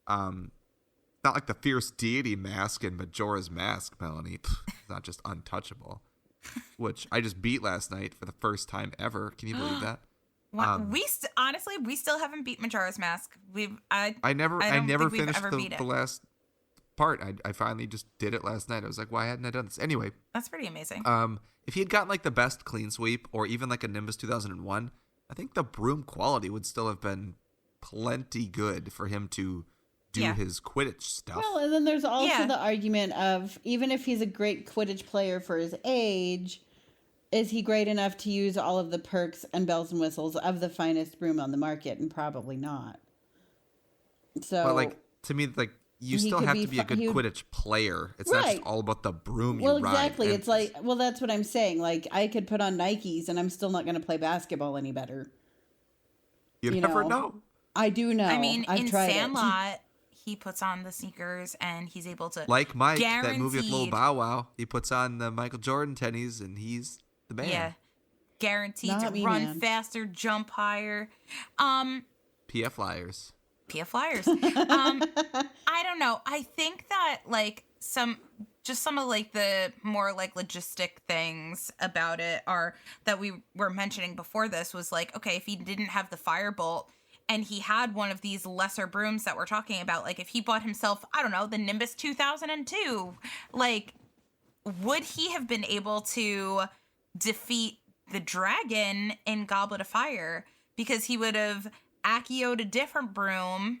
Speaker 1: not like the fierce deity mask in Majora's Mask, Melanie. It's not just untouchable, which I just beat last night for the first time ever. Can you believe that?
Speaker 3: honestly, we still haven't beat Majora's Mask. I
Speaker 1: never
Speaker 3: don't think we've
Speaker 1: finished
Speaker 3: ever beat it.
Speaker 1: the last part. I finally just did it last night. I was like, why hadn't I done this? Anyway,
Speaker 3: That's pretty amazing.
Speaker 1: if he had gotten like the best clean sweep or even like a Nimbus 2001, I think the broom quality would still have been plenty good for him to do
Speaker 3: Yeah.
Speaker 1: his Quidditch stuff.
Speaker 2: Well, and then there's also
Speaker 3: Yeah.
Speaker 2: the argument of even if he's a great Quidditch player for his age, is he great enough to use all of the perks and bells and whistles of the finest broom on the market? And probably not. So,
Speaker 1: But like to me, like you
Speaker 2: He
Speaker 1: still
Speaker 2: could
Speaker 1: have
Speaker 2: be
Speaker 1: to be a
Speaker 2: fu-
Speaker 1: good
Speaker 2: he would-
Speaker 1: Quidditch player. It's not
Speaker 2: Right.
Speaker 1: just all about the broom
Speaker 2: well,
Speaker 1: you ride.
Speaker 2: exactly.
Speaker 1: And
Speaker 2: It's like, well, that's what I'm saying. Like, I could put on Nikes and I'm still not going to play basketball any better.
Speaker 1: you
Speaker 2: you
Speaker 1: never
Speaker 2: know.
Speaker 1: know.
Speaker 2: I do know.
Speaker 3: I mean,
Speaker 2: I've
Speaker 3: in
Speaker 2: tried
Speaker 3: Sandlot, he puts on the sneakers and he's able to
Speaker 1: Like Mike, that movie with Lil
Speaker 3: Guaranteed.
Speaker 1: Bow Wow, he puts on the Michael Jordan tennies and he's the man.
Speaker 3: Yeah. Guaranteed
Speaker 2: Not
Speaker 3: to
Speaker 2: me,
Speaker 3: run
Speaker 2: man.
Speaker 3: faster, jump higher.
Speaker 1: PF Flyers.
Speaker 3: PF Flyers. I don't know. I think that like some of like the more like logistic things about it are that we were mentioning before this was like, okay, if he didn't have the firebolt and he had one of these lesser brooms that we're talking about, like if he bought himself, I don't know, the Nimbus 2002, like would he have been able to defeat the dragon in Goblet of Fire? Because he would have Acio'd a different broom,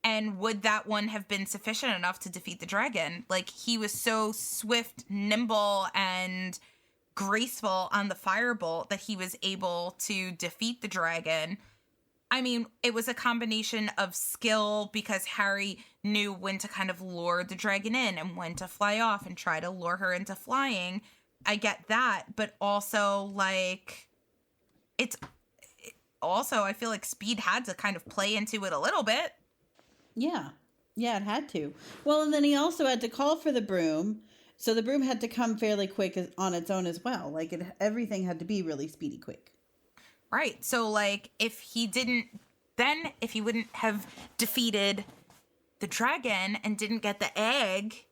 Speaker 3: and would that one have been sufficient enough to defeat the dragon? Like, he was so swift, nimble, and graceful on the firebolt that he was able to defeat the dragon. I mean, it was a combination of skill because Harry knew when to kind of lure the dragon in and when to fly off and try to lure her into flying. I get that, but also like also I feel like speed had to kind of play into it a little bit.
Speaker 2: Yeah. Yeah, it had to. Well, and then he also had to call for the broom. So the broom had to come fairly quick on its own as well. Like everything had to be really speedy quick.
Speaker 3: Right. So like if he wouldn't have defeated the dragon and didn't get the egg,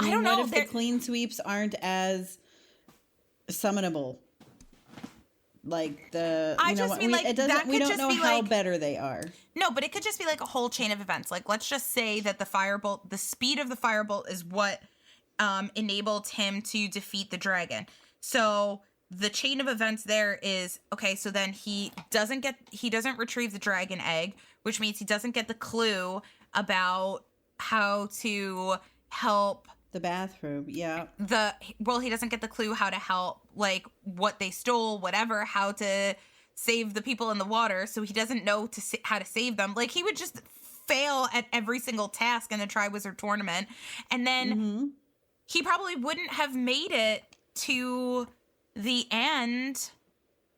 Speaker 3: I don't know
Speaker 2: if the clean sweeps aren't as summonable. Like we don't know how better they are.
Speaker 3: No, but it could just be like a whole chain of events. Like, let's just say that the speed of the firebolt is what enabled him to defeat the dragon. So the chain of events there is, okay, so then he doesn't retrieve the dragon egg, which means he doesn't get the clue about how to help
Speaker 2: the bathroom. Yeah.
Speaker 3: He doesn't get the clue how to help, like what they stole, whatever, how to save the people in the water. So he doesn't know how to save them. Like he would just fail at every single task in the Triwizard Tournament. And then he probably wouldn't have made it to the end.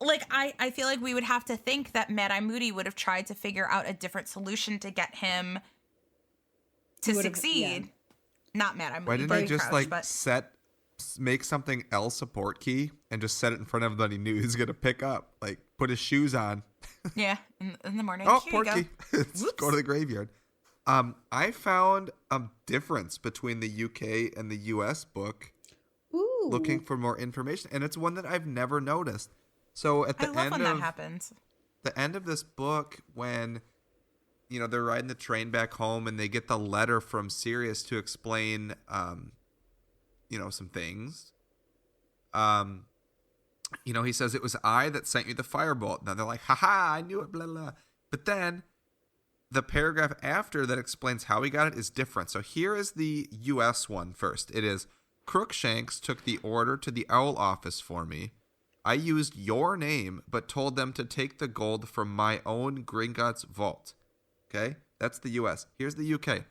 Speaker 3: Like, I feel like we would have to think that Mad-Eye Moody would have tried to figure out a different solution to get him to succeed. Yeah. Not Mad-Eye Moody.
Speaker 1: Why didn't he just make something else a port key and just set it in front of him that he knew he was going to pick up? Like, put his shoes on.
Speaker 3: Yeah, in the morning.
Speaker 1: Oh, port key. Let's go to the graveyard. I found a difference between the UK and the US book.
Speaker 2: Ooh.
Speaker 1: Looking for more information, and it's one that I've never noticed. So at the end when that happens. The end of this book, when they're riding the train back home and they get the letter from Sirius to explain some things. He says it was I that sent you the firebolt. Now they're like, haha, I knew it, blah blah. But then the paragraph after that explains how he got it is different. So here is the US one first. It is, Crookshanks took the order to the Owl office for me. I used your name, but told them to take the gold from my own Gringotts vault. Okay? That's the US. Here's the UK.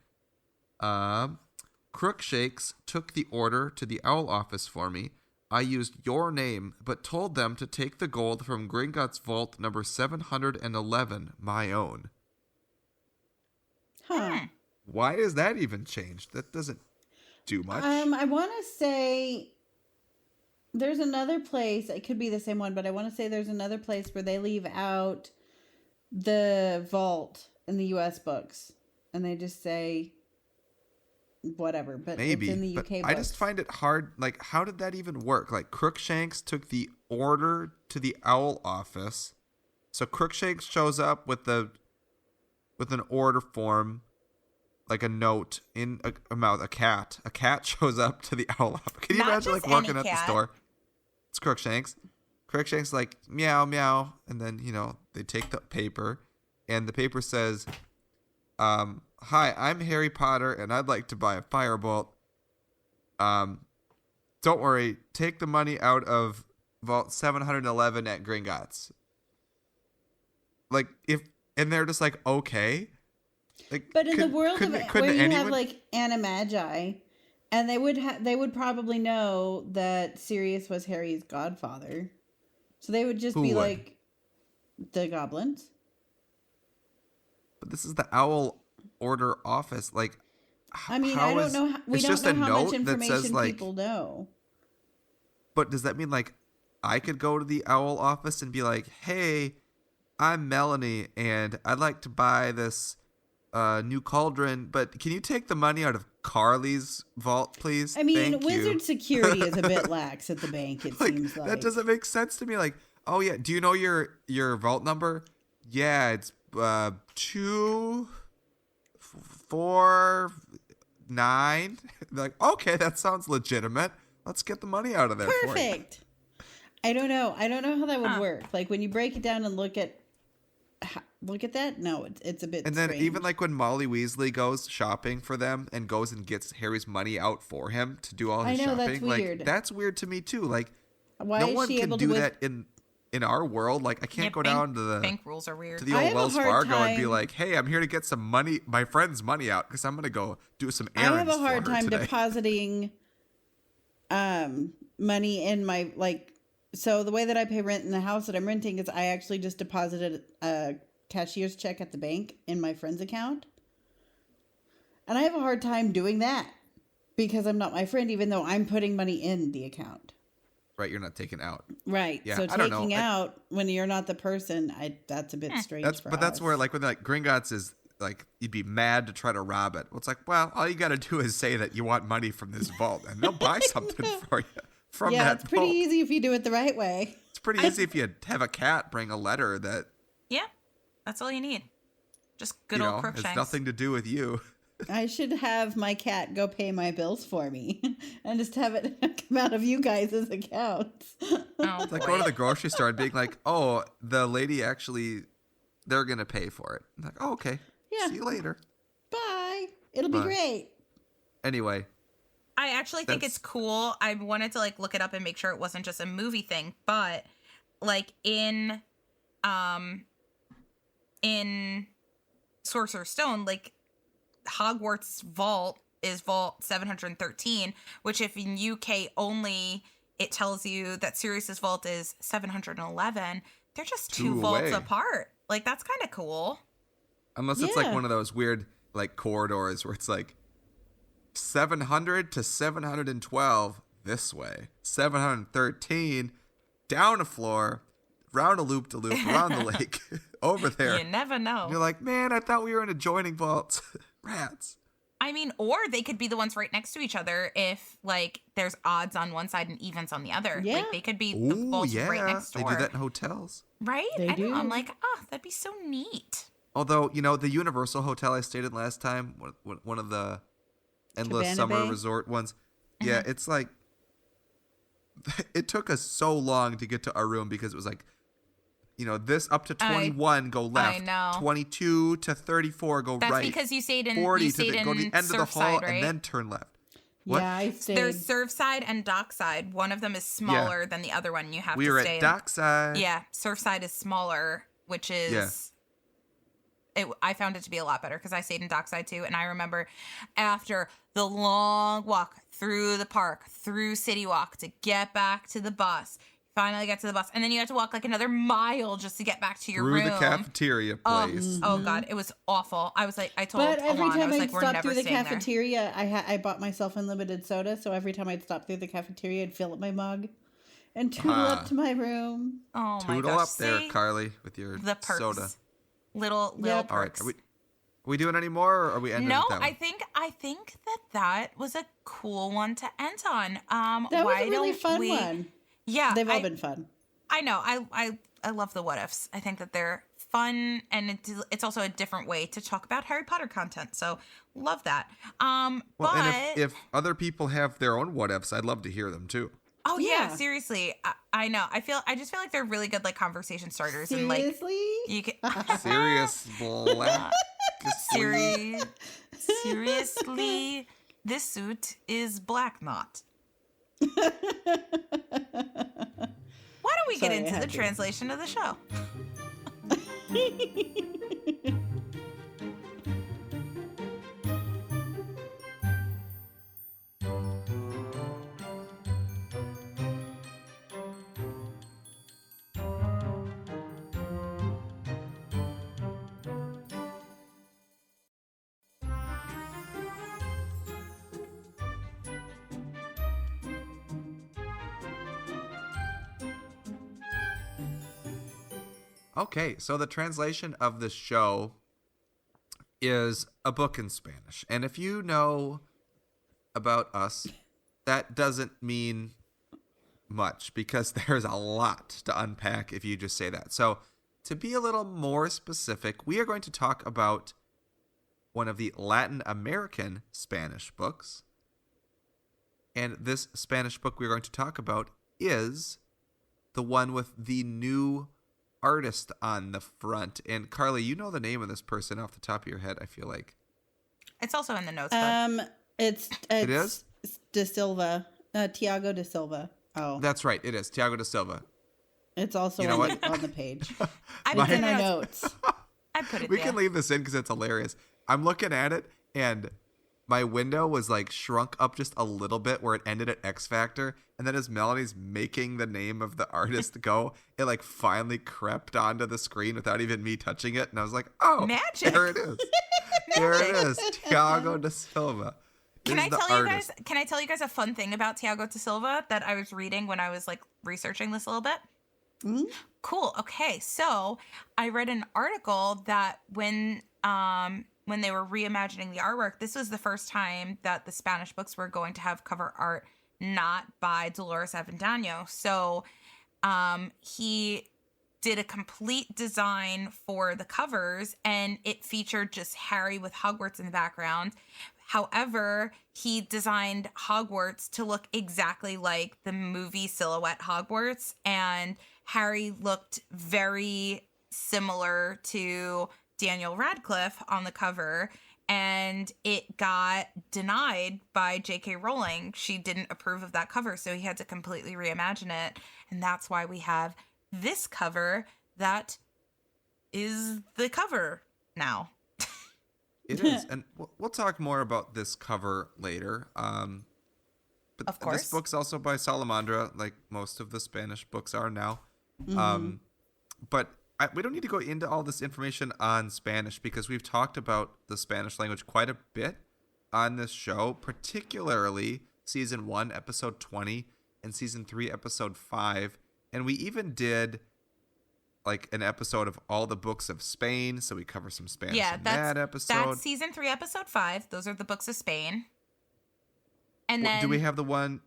Speaker 1: Crookshanks took the order to the Owl office for me. I used your name, but told them to take the gold from Gringotts vault number 711, my own.
Speaker 2: Huh.
Speaker 1: Why is that even changed? That doesn't do much.
Speaker 2: I want to say there's another place. It could be the same one, but I want to say there's another place where they leave out the vault in the U.S. books, and they just say whatever. But
Speaker 1: maybe
Speaker 2: it's in the UK books.
Speaker 1: I just find it hard. Like, how did that even work? Like, Crookshanks took the order to the Owl office, so Crookshanks shows up with an order form. Like a note in a mouth, a cat. A cat shows up to the Owl office. Can you imagine walking at the store? It's Crookshanks. Crookshanks like meow meow, and then they take the paper, and the paper says, "Hi, I'm Harry Potter, and I'd like to buy a firebolt. Don't worry, take the money out of vault 711 at Gringotts." Like and they're just like, okay. Like,
Speaker 2: but in the world of where you have like Animagi, and they would probably know that Sirius was Harry's godfather, so they would just be like the goblins.
Speaker 1: But this is the Owl Order office. Like,
Speaker 2: I don't know. We don't know how much information people know.
Speaker 1: But does that mean like I could go to the Owl office and be like, "Hey, I'm Melanie, and I'd like to buy this new cauldron, but can you take the money out of Carly's vault, please?"
Speaker 2: I mean, wizard security is a bit lax at the bank, it seems like.
Speaker 1: That doesn't make sense to me. Like, oh yeah, do you know your vault number? Yeah, it's 249. Like, okay, that sounds legitimate. Let's get the money out of there.
Speaker 2: Perfect. I don't know how that would work. Like, when you break it down and look at that, no, it's a bit
Speaker 1: and then
Speaker 2: strange.
Speaker 1: Even like when Molly Weasley goes shopping for them and goes and gets Harry's money out for him to do all his shopping,
Speaker 2: that's weird.
Speaker 1: Like, that's weird to me too. Like,
Speaker 2: why
Speaker 1: no
Speaker 2: is
Speaker 1: one
Speaker 2: she
Speaker 1: can
Speaker 2: able
Speaker 1: do
Speaker 2: to
Speaker 1: that in our world. Like, I can't go down to the
Speaker 3: bank rules are weird.
Speaker 1: To the old Wells Fargo and be like, "Hey, I'm here to get some money, my friend's money out, because I'm gonna go do some errands."
Speaker 2: I have a hard time
Speaker 1: today.
Speaker 2: depositing money in my, like, so the way that I pay rent in the house that I'm renting is I actually just deposited a cashier's check at the bank in my friend's account. And I have a hard time doing that because I'm not my friend, even though I'm putting money in the account.
Speaker 1: Right, you're not taking out.
Speaker 2: Right.
Speaker 1: Yeah,
Speaker 2: So
Speaker 1: I don't know.
Speaker 2: taking out when you're not the person, that's a bit strange for us.
Speaker 1: That's where, like, when like Gringotts is like, you'd be mad to try to rob it. Well, it's like, well, all you got to do is say that you want money from this vault, and they'll buy something for you from that vault.
Speaker 2: Yeah, it's pretty easy if you do it the right way.
Speaker 1: It's pretty easy if you have a cat bring a letter that.
Speaker 3: Yeah, that's all you need. Just good old Crookshanks.
Speaker 1: It's nothing to do with you.
Speaker 2: I should have my cat go pay my bills for me and just have it come out of you guys' accounts.
Speaker 3: Oh,
Speaker 1: It's like going to the grocery store and being like, oh, the lady actually, they're going to pay for it. I'm like, oh, okay.
Speaker 2: Yeah.
Speaker 1: See you later.
Speaker 2: Bye. It'll be great.
Speaker 1: Anyway.
Speaker 3: I actually think it's cool. I wanted to like look it up and make sure it wasn't just a movie thing, but like in Sorcerer's Stone, like Hogwarts vault is vault 713, which if in UK only it tells you that Sirius's vault is 711, they're just two vaults apart. Like, that's kind of cool.
Speaker 1: Unless it's like one of those weird like corridors where it's like 700 to 712 this way, 713 down a floor, round a loop to loop, around the lake, over there.
Speaker 3: You never know.
Speaker 1: And you're like, man, I thought we were in adjoining vaults. Rats.
Speaker 3: I mean, or they could be the ones right next to each other if, like, there's odds on one side and evens on the other.
Speaker 2: Yeah.
Speaker 3: Like, they could be the vaults right next door.
Speaker 1: They do that in hotels.
Speaker 3: Right?
Speaker 2: They do.
Speaker 3: I'm like, oh, that'd be so neat.
Speaker 1: Although, you know, the Universal Hotel I stayed in last time, one of the endless
Speaker 2: Cabana
Speaker 1: summer
Speaker 2: Bay?
Speaker 1: resort ones, yeah, it's like, it took us so long to get to our room because it was like, you know, this up to 21 go left.
Speaker 3: I know.
Speaker 1: 22 to 34 go
Speaker 3: That's
Speaker 1: right.
Speaker 3: That's because you stayed in
Speaker 1: 40
Speaker 3: go to the
Speaker 1: end of the hall
Speaker 3: right?
Speaker 1: and then turn left. What?
Speaker 2: Yeah, I stayed.
Speaker 3: There's Surfside and Dockside. One of them is smaller than the other one. You have
Speaker 1: we
Speaker 3: to
Speaker 1: were
Speaker 3: stay
Speaker 1: at Dockside.
Speaker 3: Yeah, Surfside is smaller, which is... I found it to be a lot better because I stayed in Dockside too. And I remember after the long walk through the park, through City Walk to get back to the bus, finally get to the bus. And then you have to walk like another mile just to get back to your room.
Speaker 1: Through the cafeteria place.
Speaker 3: Oh God, it was awful. I was like, I told
Speaker 2: But every
Speaker 3: Alana,
Speaker 2: time
Speaker 3: I was
Speaker 2: I'd
Speaker 3: like, we're
Speaker 2: stop
Speaker 3: never
Speaker 2: through the
Speaker 3: staying
Speaker 2: cafeteria, I bought myself unlimited soda. So every time I'd stop through the cafeteria, I'd fill up my mug and tootle up to my room.
Speaker 3: there. Oh my
Speaker 1: Toodle
Speaker 3: gosh.
Speaker 1: up there,
Speaker 3: See?
Speaker 1: Carly, with your
Speaker 3: The perks.
Speaker 1: soda.
Speaker 3: Little
Speaker 2: Yep.
Speaker 1: All right,
Speaker 3: perks.
Speaker 1: are we doing any more, or are we ending
Speaker 3: No,
Speaker 1: with that one?
Speaker 3: I think that was a cool one to end on.
Speaker 2: That was
Speaker 3: why
Speaker 2: a really
Speaker 3: don't
Speaker 2: fun
Speaker 3: we...
Speaker 2: one.
Speaker 3: Yeah,
Speaker 2: They've all been fun.
Speaker 3: I know. I love the what ifs. I think that they're fun, and it's also a different way to talk about Harry Potter content. So love that.
Speaker 1: Well,
Speaker 3: but
Speaker 1: and if other people have their own what ifs, I'd love to hear them too.
Speaker 3: oh yeah,
Speaker 2: Yeah.
Speaker 3: seriously, I know. I just feel like they're really good like conversation starters,
Speaker 2: Seriously?
Speaker 3: and like you can
Speaker 1: Serious black.
Speaker 3: seriously, this suit is black knot. Why don't we get
Speaker 2: Sorry, I
Speaker 3: into the
Speaker 2: had to.
Speaker 3: translation of the show?
Speaker 1: Okay, so the translation of the show is a book in Spanish. And if you know about us, that doesn't mean much because there's a lot to unpack if you just say that. So to be a little more specific, we are going to talk about one of the Latin American Spanish books. And this Spanish book we're going to talk about is the one with the new artist on the front. And Carly, you know the name of this person off the top of your head, I feel like.
Speaker 3: It's also in the notes. But
Speaker 2: It's
Speaker 1: It is?
Speaker 2: De Silva, Tiago de Silva. Oh,
Speaker 1: That's right, it is Tiago de Silva.
Speaker 2: it's also
Speaker 1: You know
Speaker 2: on,
Speaker 1: what?
Speaker 2: on the page.
Speaker 3: I
Speaker 2: It's
Speaker 3: put
Speaker 2: in
Speaker 3: it
Speaker 2: our
Speaker 3: in
Speaker 2: notes.
Speaker 3: I put it
Speaker 1: We
Speaker 3: there.
Speaker 1: can leave this in because it's hilarious. I'm looking at it, and my window was like shrunk up just a little bit where it ended at X Factor. And then as Melanie's making the name of the artist go, it like finally crept onto the screen without even me touching it. And I was like, oh,
Speaker 3: Magic.
Speaker 1: there it is. There it is. Thiago da Silva.
Speaker 3: Can I tell you guys a fun thing about Thiago da Silva that I was reading when I was like researching this a little bit?
Speaker 2: Mm-hmm.
Speaker 3: Cool. Okay. So I read an article that when they were reimagining the artwork, this was the first time that the Spanish books were going to have cover art not by Dolores Avendano. So he did a complete design for the covers, and it featured just Harry with Hogwarts in the background. However, he designed Hogwarts to look exactly like the movie silhouette Hogwarts, and Harry looked very similar to Daniel Radcliffe on the cover, and it got denied by J.K. Rowling. She didn't approve of that cover, so he had to completely reimagine it, and that's why we have this cover that is the cover now.
Speaker 1: It is, and we'll talk more about this cover later. But
Speaker 3: of course,
Speaker 1: this book's also by Salamandra, like most of the Spanish books are now.
Speaker 2: Mm-hmm.
Speaker 1: But we don't need to go into all this information on Spanish because we've talked about the Spanish language quite a bit on this show, particularly Season 1, Episode 20, and Season 3, Episode 5. And we even did like an episode of all the books of Spain, so we cover some Spanish in that episode.
Speaker 3: That's Season 3, Episode 5. Those are the books of Spain. And then
Speaker 1: do we have the one?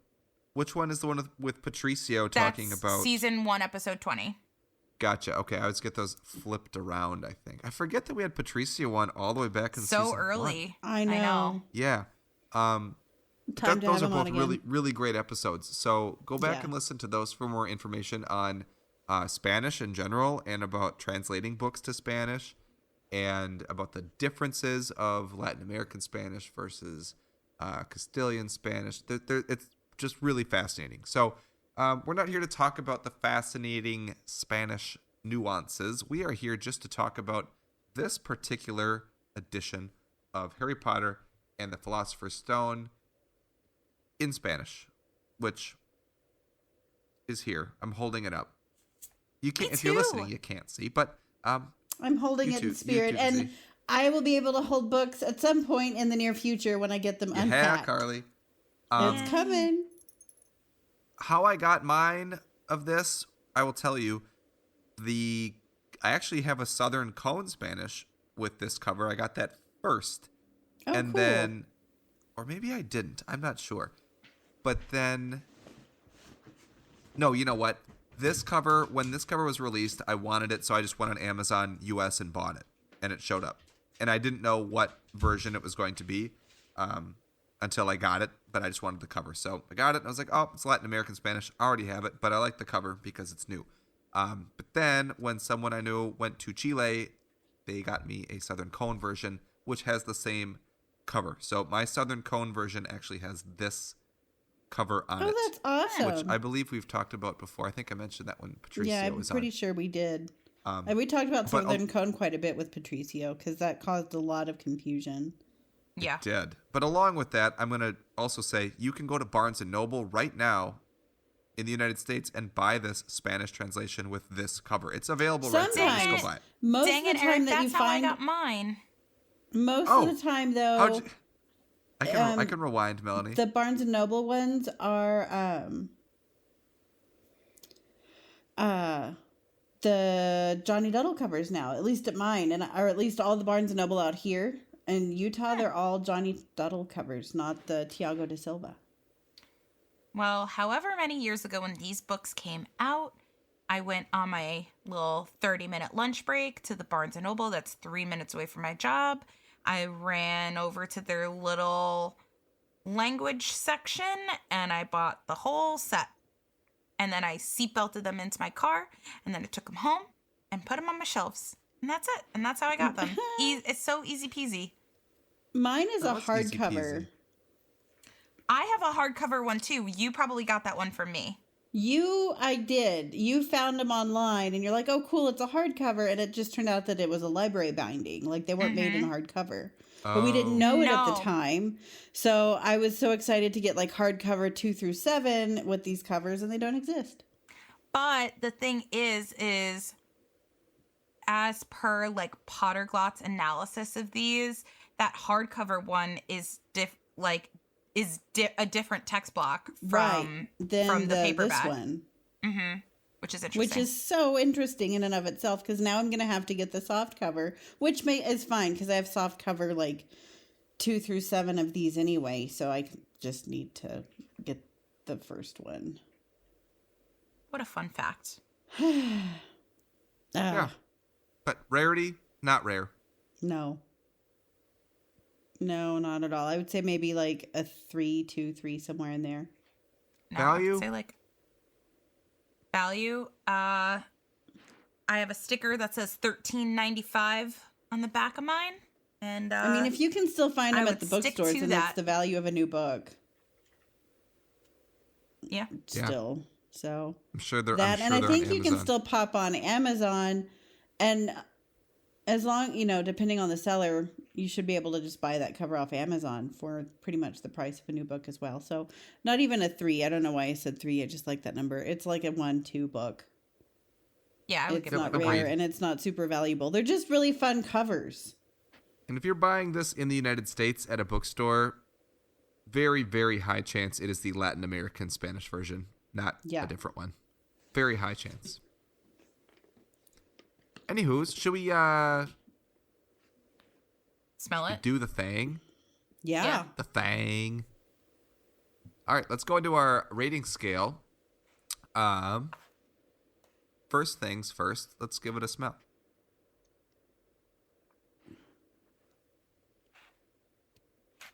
Speaker 1: Which one is the one with Patricio talking about?
Speaker 3: Season 1, Episode 20.
Speaker 1: Gotcha. Okay, I always get those flipped around, I think. I forget that we had Patricio one all the way back in
Speaker 3: so
Speaker 1: season
Speaker 3: early.
Speaker 1: 1.
Speaker 2: I know.
Speaker 1: Yeah. Those are both really great episodes. So go back and listen to those for more information on Spanish in general and about translating books to Spanish and about the differences of Latin American Spanish versus Castilian Spanish. It's just really fascinating. So we're not here to talk about the fascinating Spanish nuances. We are here just to talk about this particular edition of Harry Potter and the Philosopher's Stone in Spanish, which is here. I'm holding it up. You can't, if you're listening, you can't see, but
Speaker 2: I'm holding it in spirit, and I will be able to hold books at some point in the near future when I get them unpacked.
Speaker 1: Yeah, Carly.
Speaker 2: It's coming.
Speaker 1: How I got mine of this, I will tell you. I actually have a Southern Cone Spanish with this cover. I got that first.
Speaker 2: Oh,
Speaker 1: and
Speaker 2: cool.
Speaker 1: then, or maybe I didn't. I'm not sure. But then, no, you know what? When this cover was released, I wanted it, so I just went on Amazon US and bought it. And it showed up. And I didn't know what version it was going to be until I got it, but I just wanted the cover. So I got it, and I was like, oh, it's Latin American Spanish. I already have it, but I like the cover because it's new. But then when someone I knew went to Chile, they got me a Southern Cone version, which has the same cover. So my Southern Cone version actually has this cover on it.
Speaker 2: Oh, that's awesome.
Speaker 1: Which I believe we've talked about before. I think I mentioned that when Patricio was on.
Speaker 2: Yeah, I'm pretty sure we did. And we talked about Southern Cone quite a bit with Patricio because that caused a lot of confusion.
Speaker 3: Yeah.
Speaker 1: It did. But along with that, I'm going to also say you can go to Barnes & Noble right now in the United States and buy this Spanish translation with this cover. It's available right now. Just go buy it.
Speaker 2: Most
Speaker 3: Dang
Speaker 2: of
Speaker 3: it,
Speaker 2: the time
Speaker 3: Eric,
Speaker 2: that
Speaker 3: that's
Speaker 2: you
Speaker 3: how
Speaker 2: find,
Speaker 3: I got mine.
Speaker 2: Most of the time, though,
Speaker 1: I can rewind, Melanie.
Speaker 2: the Barnes & Noble ones are the Johnny Duddle covers now, at least at mine, or at least all the Barnes & Noble out here. In Utah, they're all Johnny Duddle covers, not the Thiago da Silva.
Speaker 3: Well, however many years ago when these books came out, I went on my little 30-minute lunch break to the Barnes & Noble that's 3 minutes away from my job. I ran over to their little language section and I bought the whole set. And then I seatbelted them into my car and then I took them home and put them on my shelves. And that's it. And that's how I got them. It's so easy peasy.
Speaker 2: Mine is a hardcover.
Speaker 3: I have a hardcover one too. You probably got that one from me.
Speaker 2: I did. You found them online and you're like, oh, cool, it's a hardcover. And it just turned out that it was a library binding. Like they weren't made in hardcover. but we didn't know it at the
Speaker 3: No.
Speaker 2: time. So I was so excited to get like hardcover 2 through 7 with these covers, and they don't exist.
Speaker 3: But the thing is as per like Potterglot's analysis of these, that hardcover one is a different text block from the paperback.
Speaker 2: This one.
Speaker 3: Mm-hmm. Which is interesting.
Speaker 2: Which is so interesting in and of itself, because now I'm going to have to get the soft cover, which is fine because I have soft cover like 2 through 7 of these anyway. So I just need to get the first one.
Speaker 3: What a fun fact.
Speaker 1: Yeah. But rarity, not rare.
Speaker 2: No. No, not at all. I would say maybe like a 3, 2, 3, somewhere in there.
Speaker 3: No,
Speaker 1: Value?
Speaker 3: I would say like value. I have a sticker that says $13.95 on the back of mine. And
Speaker 2: I mean, if you can still find them
Speaker 3: I
Speaker 2: at the
Speaker 3: would stick
Speaker 2: bookstores,
Speaker 3: to
Speaker 2: then
Speaker 3: that.
Speaker 2: it's the value of a new book.
Speaker 3: Yeah.
Speaker 2: Still. So
Speaker 1: I'm sure they're
Speaker 2: that, and I
Speaker 1: on
Speaker 2: think you can
Speaker 1: Amazon.
Speaker 2: still pop on Amazon, and as long, depending on the seller, you should be able to just buy that cover off Amazon for pretty much the price of a new book as well. So not even a 3. I don't know why I said 3. I just like that number. It's like a 1, 2 book.
Speaker 3: Yeah, I would
Speaker 2: It's
Speaker 3: give
Speaker 2: not
Speaker 3: it a
Speaker 2: rare,
Speaker 1: Agreed.
Speaker 2: and it's not super valuable. They're just really fun covers.
Speaker 1: And if you're buying this in the United States at a bookstore, very, very high chance it is the Latin American Spanish version, not
Speaker 2: Yeah.
Speaker 1: a different one. Very high chance. Anywho's, should we
Speaker 3: smell it.
Speaker 1: do the thing?
Speaker 2: Yeah.
Speaker 3: Yeah.
Speaker 1: The thing. All right, let's go into our rating scale. First things first, let's give it a smell.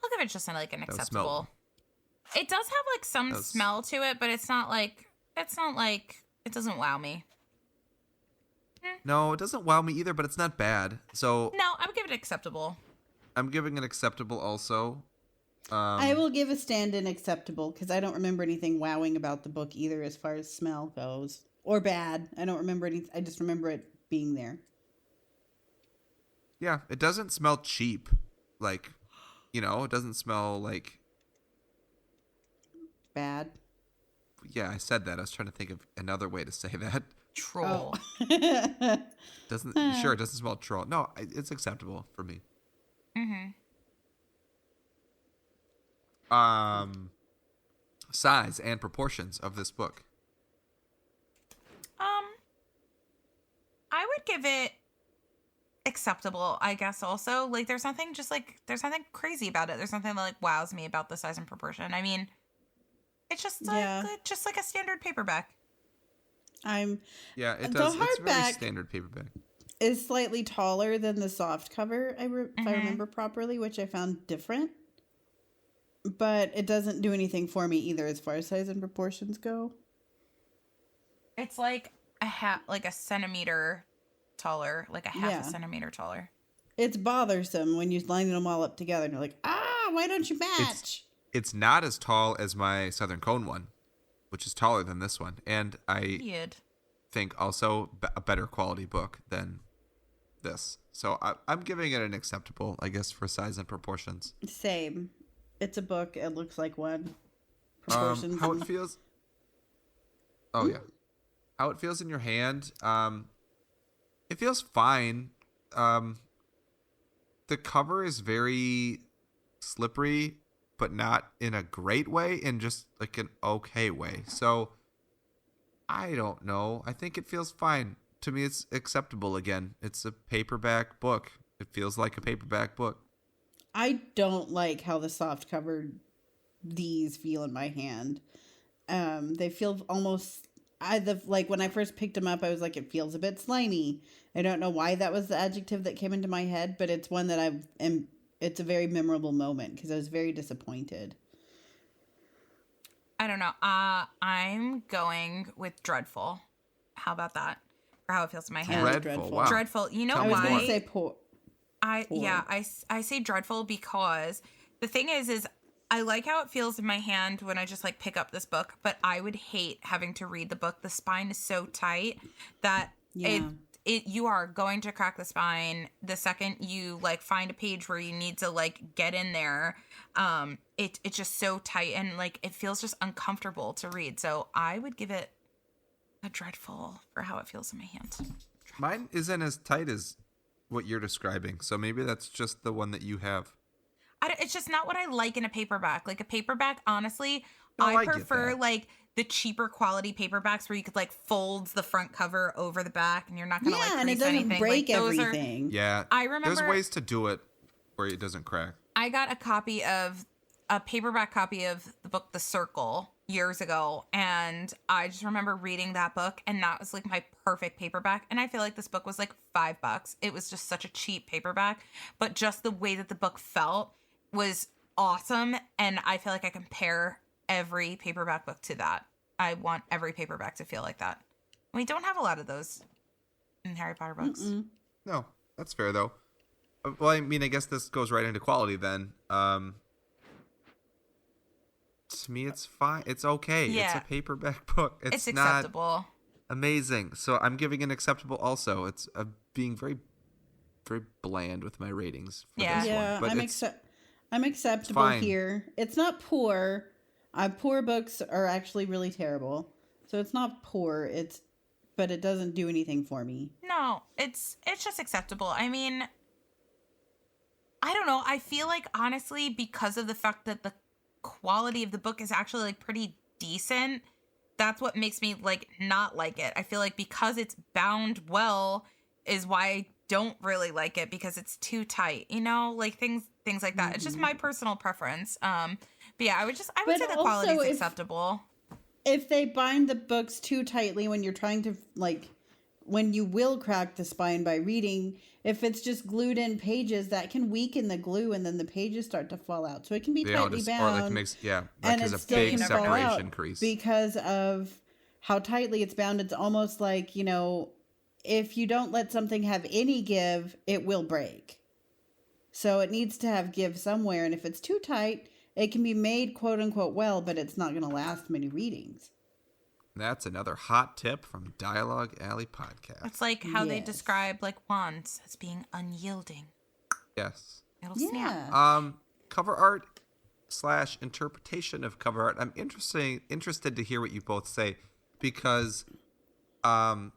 Speaker 3: I'll give it just like an
Speaker 1: was
Speaker 3: acceptable. It does have like some
Speaker 1: That was-
Speaker 3: smell to it, but it's not like it doesn't wow me.
Speaker 1: No, it doesn't wow me either, but it's not bad. So
Speaker 3: No, I would give it acceptable.
Speaker 1: I'm giving it acceptable also.
Speaker 2: I will give a stand-in acceptable because I don't remember anything wowing about the book either as far as smell goes. Or bad. I don't remember any. I just remember it being there.
Speaker 1: Yeah, it doesn't smell cheap. Like, it doesn't smell like...
Speaker 2: Bad.
Speaker 1: Yeah, I said that. I was trying to think of another way to say that.
Speaker 3: Troll.
Speaker 2: Oh.
Speaker 1: Doesn't Sure, it doesn't smell troll. No, it's acceptable for me.
Speaker 3: Mm-hmm.
Speaker 1: Size and proportions of this book.
Speaker 3: I would give it acceptable, I guess. Also, like, there's nothing crazy about it. There's nothing that like wows me about the size and proportion. I mean, it's just like a standard paperback.
Speaker 1: Yeah, it
Speaker 2: The
Speaker 1: does. It's very
Speaker 2: hardback
Speaker 1: standard paperback.
Speaker 2: is slightly taller than the soft cover, if
Speaker 3: Mm-hmm.
Speaker 2: I remember properly, which I found different. But it doesn't do anything for me either as far as size and proportions go.
Speaker 3: It's like a centimeter taller, like a half
Speaker 2: Yeah.
Speaker 3: a centimeter taller.
Speaker 2: It's bothersome when you line them all up together and you're like, why don't you match?
Speaker 1: It's not as tall as my Southern Cone one, which is taller than this one. And I
Speaker 3: Weird.
Speaker 1: think also a better quality book than this. So I'm giving it an acceptable, I guess, for size and proportions.
Speaker 2: Same. It's a book. It looks like one. Proportions.
Speaker 1: How
Speaker 2: and-
Speaker 1: it feels. Oh yeah, how it feels in your hand. It feels fine. The cover is very slippery, but not in a great way, in just like an okay way. So I don't know. I think it feels fine. To me, it's acceptable again. It's a paperback book. It feels like a paperback book.
Speaker 2: I don't like how the soft cover these feel in my hand. They feel almost like when I first picked them up, I was like, it feels a bit slimy. I don't know why that was the adjective that came into my head, but it's one that it's a very memorable moment because I was very disappointed.
Speaker 3: I don't know. I'm going with dreadful. How about that? For how it feels in my hand.
Speaker 1: Dreadful.
Speaker 2: Dreadful.
Speaker 1: Wow.
Speaker 3: Dreadful. You know
Speaker 1: Tell
Speaker 2: I
Speaker 1: me
Speaker 2: was
Speaker 3: why?
Speaker 2: going to say poor.
Speaker 3: I say dreadful because the thing is I like how it feels in my hand when I just like pick up this book, but I would hate having to read the book. The spine is so tight that
Speaker 2: Yeah.
Speaker 3: you are going to crack the spine the second you like find a page where you need to like get in there. It's just so tight and like it feels just uncomfortable to read. So I would give it a dreadful for how it feels in my hand.
Speaker 1: Mine isn't as tight as what you're describing, so maybe that's just the one that you have.
Speaker 3: It's just not what I like in a paperback. Like a paperback, honestly,
Speaker 1: No, I
Speaker 3: I
Speaker 1: get
Speaker 3: prefer
Speaker 1: that.
Speaker 3: like the cheaper quality paperbacks where you could like fold the front cover over the back and you're not gonna like
Speaker 2: and it
Speaker 3: crease
Speaker 2: doesn't
Speaker 3: anything.
Speaker 2: break
Speaker 3: Like, those
Speaker 2: everything.
Speaker 1: Yeah,
Speaker 3: I remember
Speaker 1: there's ways to do it where it doesn't crack.
Speaker 3: I got a paperback copy of the book The Circle years ago, and I just remember reading that book, and that was like my perfect paperback. And I feel like this book was like $5. It was just such a cheap paperback, but just the way that the book felt was awesome, and I feel like I compare every paperback book to that. I want every paperback to feel like that. We don't have a lot of those in Harry Potter books.
Speaker 1: No, that's fair though. Well, I mean, I guess this goes right into quality then. To me, it's fine. It's okay.
Speaker 3: Yeah.
Speaker 1: It's a paperback book.
Speaker 3: It's
Speaker 1: not
Speaker 3: acceptable.
Speaker 1: amazing. So I'm giving an acceptable also. It's being very, very bland with my ratings for
Speaker 3: Yeah.
Speaker 1: this
Speaker 2: Yeah,
Speaker 1: one. But
Speaker 2: I'm acceptable
Speaker 1: fine.
Speaker 2: here. It's not poor. Poor books are actually really terrible. So it's not poor. But it doesn't do anything for me.
Speaker 3: No, it's just acceptable. I mean, I don't know. I feel like honestly, because of the fact that the quality of the book is actually like pretty decent, that's what makes me like not like it. I feel like because it's bound well is why I don't really like it, because it's too tight, you know, like things like that. It's just my personal preference. But yeah, I would
Speaker 2: But
Speaker 3: say the
Speaker 2: also,
Speaker 3: quality is
Speaker 2: if-
Speaker 3: acceptable.
Speaker 2: If they bind the books too tightly when you're trying to, like, when you will crack the spine by reading, if it's just glued in pages, that can weaken the glue and then the pages start to fall out. So it can be tightly bound.
Speaker 1: or like makes that
Speaker 2: and
Speaker 1: is
Speaker 2: it
Speaker 1: a
Speaker 2: still
Speaker 1: big
Speaker 2: can fall
Speaker 1: separation
Speaker 2: out
Speaker 1: crease.
Speaker 2: because of how tightly it's bound. It's almost like, you know, if you don't let something have any give, it will break. So it needs to have give somewhere. And if it's too tight, it can be made quote unquote well, but it's not going to last many readings.
Speaker 1: That's another hot tip from Dialogue Alley Podcast.
Speaker 3: It's like how they
Speaker 2: Yes.
Speaker 3: describe like wands as being unyielding.
Speaker 1: Yes.
Speaker 3: It'll snap.
Speaker 2: Yeah.
Speaker 1: Cover art / interpretation of cover art. I'm interested to hear what you both say, because I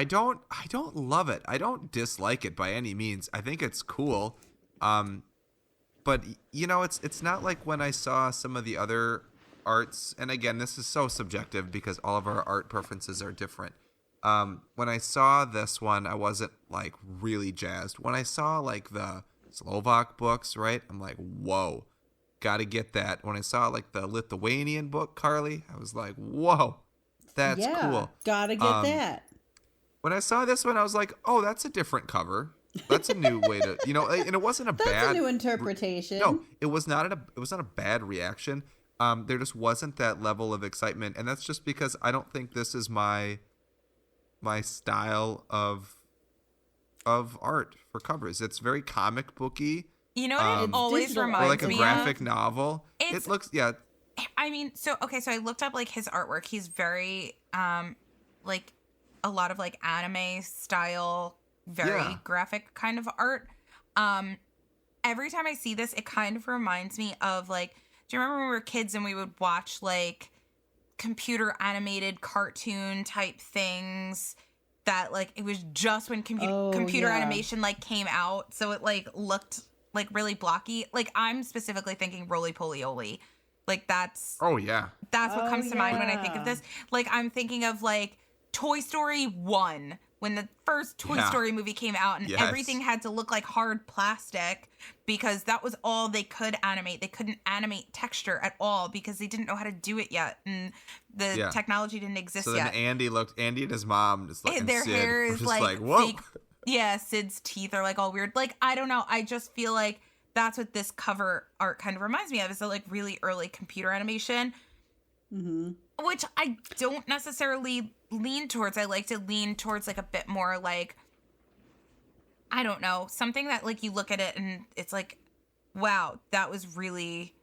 Speaker 1: don't love it. I don't dislike it by any means. I think it's cool. But you know, it's not like when I saw some of the other arts, and again, this is so subjective because all of our art preferences are different. When I saw this one, I wasn't like really jazzed. When I saw like the Slovak books, right, I'm like, whoa, gotta get that. When I saw like the Lithuanian book, Carly, I was like, whoa, that's cool.
Speaker 2: Gotta get that.
Speaker 1: When I saw this one, I was like, oh, that's a different cover. That's a new way to, you know, and it wasn't a
Speaker 2: That's
Speaker 1: bad
Speaker 2: a new interpretation.
Speaker 1: No, it was not a bad reaction. There just wasn't that level of excitement, and that's just because I don't think this is my style of art for covers. It's very comic booky.
Speaker 3: You know what it always
Speaker 2: digital,
Speaker 1: Or
Speaker 3: reminds
Speaker 1: like a
Speaker 3: me
Speaker 1: graphic
Speaker 3: of?
Speaker 1: novel.
Speaker 3: It's-
Speaker 1: It looks, yeah.
Speaker 3: I mean, so I looked up like his artwork. He's very like a lot of like anime style, very
Speaker 1: Yeah.
Speaker 3: graphic kind of art. Every time I see this, it kind of reminds me of like, do you remember when we were kids and we would watch like computer animated cartoon type things that like it was just when computer
Speaker 2: yeah.
Speaker 3: animation like came out, so it like looked like really blocky. Like I'm specifically thinking Roly Poly Oly. Like that's
Speaker 1: Oh yeah.
Speaker 3: what
Speaker 2: Oh,
Speaker 3: comes to mind when I think of
Speaker 2: yeah.
Speaker 3: this. Like I'm thinking of like Toy Story 1, when the first Toy
Speaker 1: Yeah.
Speaker 3: Story movie came out and
Speaker 1: Yes.
Speaker 3: everything had to look like hard plastic because that was all they could animate. They couldn't animate texture at all because they didn't know how to do it yet, and the
Speaker 1: Yeah.
Speaker 3: technology didn't exist
Speaker 1: So then
Speaker 3: yet.
Speaker 1: Andy and his mom just like,
Speaker 3: And their
Speaker 1: Sid
Speaker 3: hair
Speaker 1: were
Speaker 3: is
Speaker 1: just
Speaker 3: like
Speaker 1: whoa.
Speaker 3: fake. Yeah, Sid's teeth are like all weird. Like I don't know. I just feel like that's what this cover art kind of reminds me of. Is like really early computer animation. Which I don't necessarily lean towards. I like to lean towards like a bit more like, I don't know, something that like you look at it and it's like, wow, that was really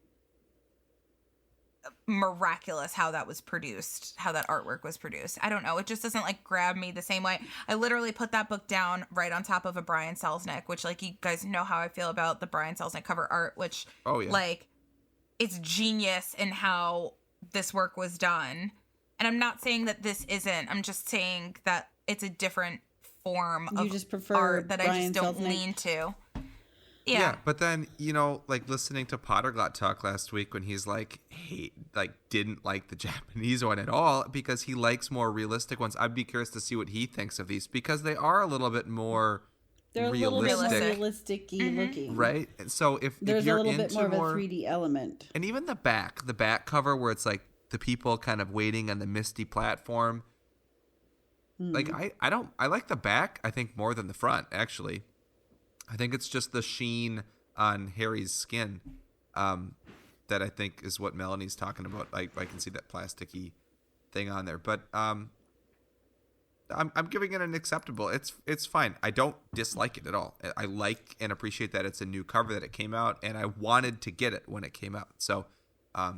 Speaker 3: miraculous how that was produced, how that artwork was produced. I don't know. It just doesn't like grab me the same way. I literally put that book down right on top of a Brian Selznick, which like you guys know how I feel about the Brian Selznick cover art, which like it's genius in how this work was done. And I'm not saying that this isn't. I'm just saying that it's a different form of
Speaker 2: just prefer
Speaker 3: art that
Speaker 2: Brian
Speaker 3: I just don't
Speaker 2: Selznick?
Speaker 3: lean to.
Speaker 1: Yeah, but then, you know, like listening to Potterglot talk last week when he's like, didn't like the Japanese one at all because he likes more realistic ones. I'd be curious to see what he thinks of these because they are a little bit more
Speaker 2: They're
Speaker 1: realistic.
Speaker 2: a little bit more realistic-y looking.
Speaker 1: Right? And so if
Speaker 2: There's
Speaker 1: you're
Speaker 2: a little
Speaker 1: into
Speaker 2: bit more of a 3D element.
Speaker 1: And even the back cover where it's like the people kind of waiting on the misty platform. Like I like the back, I think, more than the front, actually. I think it's just the sheen on Harry's skin that I think is what Melanie's talking about. I can see that plasticky thing on there, but I'm giving it an acceptable. It's fine. I don't dislike it at all. I like and appreciate that it's a new cover, that it came out, and I wanted to get it when it came out. So
Speaker 2: I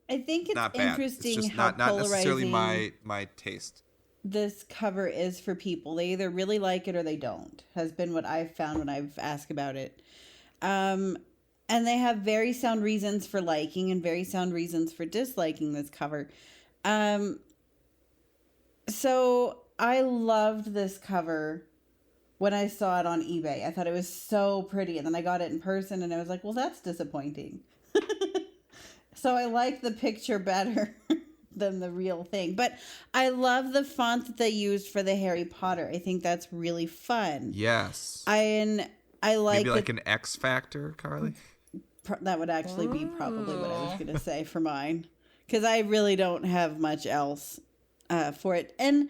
Speaker 2: think it's
Speaker 1: not bad.
Speaker 2: interesting
Speaker 1: It's just
Speaker 2: how
Speaker 1: not necessarily
Speaker 2: polarizing
Speaker 1: my taste.
Speaker 2: this cover is for people. They either really like it or they don't, has been what I've found when I've asked about it. And they have very sound reasons for liking and very sound reasons for disliking this cover. So I loved this cover when I saw it on eBay. I thought it was so pretty. And then I got it in person and I was like, well, that's disappointing. So I like the picture better than the real thing. But I love the font that they used for the Harry Potter. I think that's really fun.
Speaker 1: Yes.
Speaker 2: I like
Speaker 1: maybe like an X Factor, Carly.
Speaker 2: That would actually be probably what I was going to say for mine, because I really don't have much else for it, and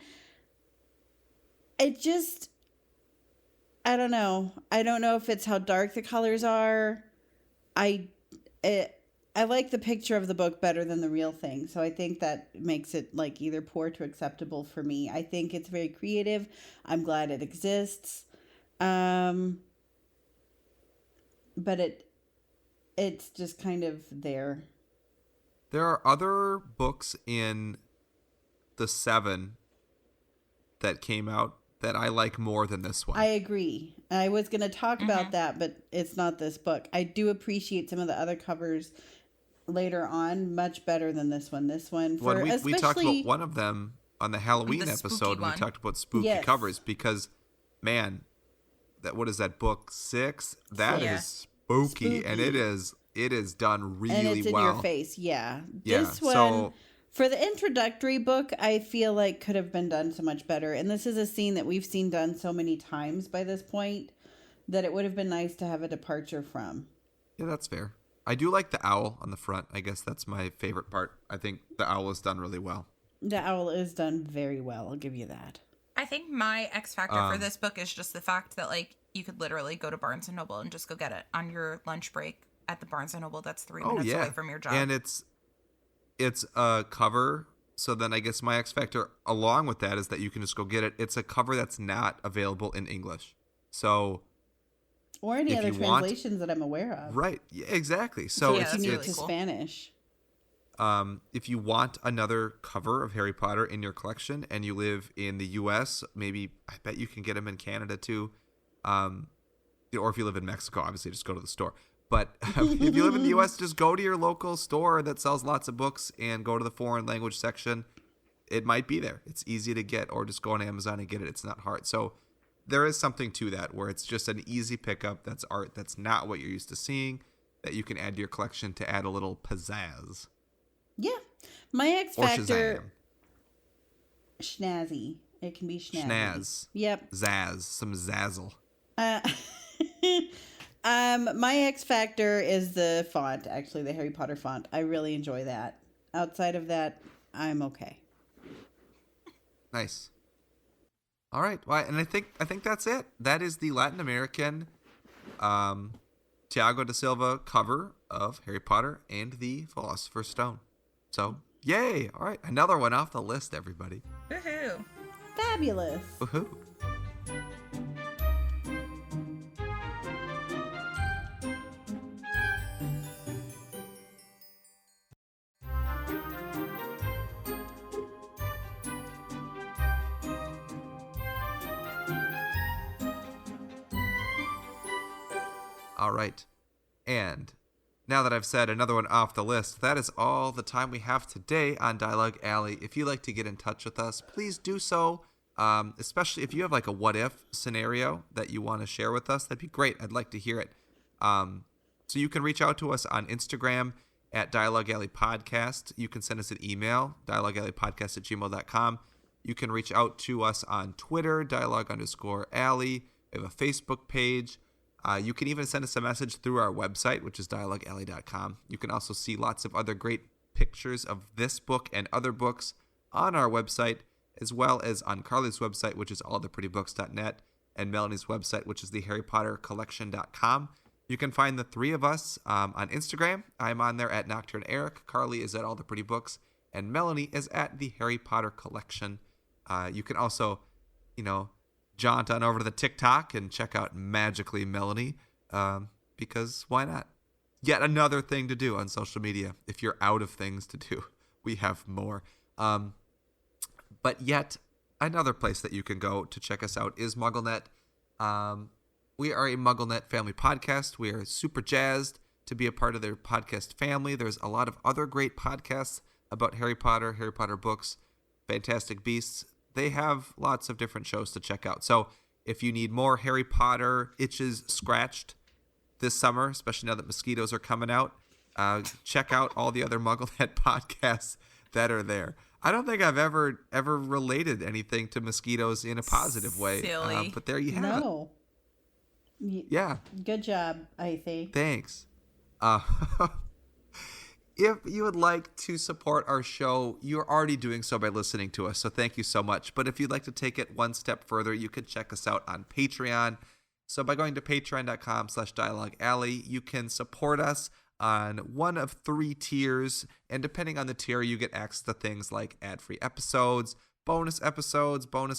Speaker 2: it just, I don't know if it's how dark the colors are. I like the picture of the book better than the real thing, so I think that makes it like either poor to acceptable for me. I think it's very creative. I'm glad it exists, but it's just kind of there.
Speaker 1: There are other books in the 7 that came out that I like more than this one.
Speaker 2: I agree. I was going to talk about that, but it's not this book. I do appreciate some of the other covers later on much better than this one. This one, for
Speaker 1: we talked about one of them on the Halloween episode when we talked about spooky covers, because, man, what is that, book 6? That is spooky, and it is done really well.
Speaker 2: And it's in your face, This one, for the introductory book, I feel like could have been done so much better. And this is a scene that we've seen done so many times by this point that it would have been nice to have a departure from.
Speaker 1: Yeah, that's fair. I do like the owl on the front. I guess that's my favorite part. I think the owl is done really well.
Speaker 2: The owl is done very well. I'll give you that.
Speaker 3: I think my X factor for this book is just the fact that, like, you could literally go to Barnes & Noble and just go get it on your lunch break at the Barnes & Noble. That's 3 minutes away from your job.
Speaker 1: And it's a cover. So then I guess my X factor along with that is that you can just go get it. It's a cover that's not available in English. So...
Speaker 2: Or any other translations that I'm aware of.
Speaker 1: Right. Yeah, exactly. So
Speaker 2: it's unique
Speaker 3: really
Speaker 2: to
Speaker 3: cool.
Speaker 2: Spanish.
Speaker 1: If you want another cover of Harry Potter in your collection and you live in the U.S., maybe I bet you can get them in Canada too. Or if you live in Mexico, obviously just go to the store. But if you live in the U.S., just go to your local store that sells lots of books and go to the foreign language section. It might be there. It's easy to get, or just go on Amazon and get it. It's not hard. So there is something to that where it's just an easy pickup. That's art that's not what you're used to seeing, that you can add to your collection to add a little pizzazz.
Speaker 2: Yeah. My X Factor.
Speaker 1: Or
Speaker 2: Schnazzy. It can be snazzy.
Speaker 1: Schnaz.
Speaker 2: Yep.
Speaker 1: Zazz. Some zazzle.
Speaker 2: My X Factor is the font, actually, the Harry Potter font. I really enjoy that. Outside of that, I'm okay.
Speaker 1: Nice. All right. Well, and I think that's it. That is the Latin American Thiago da Silva cover of Harry Potter and the Philosopher's Stone. So, yay. All right. Another one off the list, everybody.
Speaker 3: Woohoo.
Speaker 2: Fabulous.
Speaker 1: Woohoo. All right. And now that I've said another one off the list, that is all the time we have today on Dialogue Alley. If you'd like to get in touch with us, please do so. Especially if you have like a what if scenario that you want to share with us, that'd be great. I'd like to hear it. So you can reach out to us on Instagram at Dialoguealleypodcast. You can send us an email, dialoguealleypodcast@gmail.com. You can reach out to us on Twitter, dialogue_alley. We have a Facebook page. You can even send us a message through our website, which is dialoguealley.com. You can also see lots of other great pictures of this book and other books on our website, as well as on Carly's website, which is alltheprettybooks.net, and Melanie's website, which is theharrypottercollection.com. You can find the three of us on Instagram. I'm on there at Nocturne Erik. Carly is at All the Pretty Books, and Melanie is at the Harry Potter Collection. You can also, jaunt on over to the TikTok and check out Magically Melanie, because why not? Yet another thing to do on social media. If you're out of things to do, we have more. But yet another place that you can go to check us out is MuggleNet. We are a MuggleNet family podcast. We are super jazzed to be a part of their podcast family. There's a lot of other great podcasts about Harry Potter books, Fantastic Beasts. They have lots of different shows to check out. So if you need more Harry Potter itches scratched this summer, especially now that mosquitoes are coming out, check out all the other MuggleNet podcasts that are there. I don't think I've ever related anything to mosquitoes in a positive way.
Speaker 3: Silly.
Speaker 1: But there you have
Speaker 2: No.
Speaker 1: Yeah.
Speaker 2: Good job, I think.
Speaker 1: Thanks. If you would like to support our show, you're already doing so by listening to us, so thank you so much. But if you'd like to take it one step further, you can check us out on Patreon. So by going to patreon.com/dialoguealley, you can support us on one of 3 tiers, and depending on the tier, you get access to things like ad-free episodes, bonus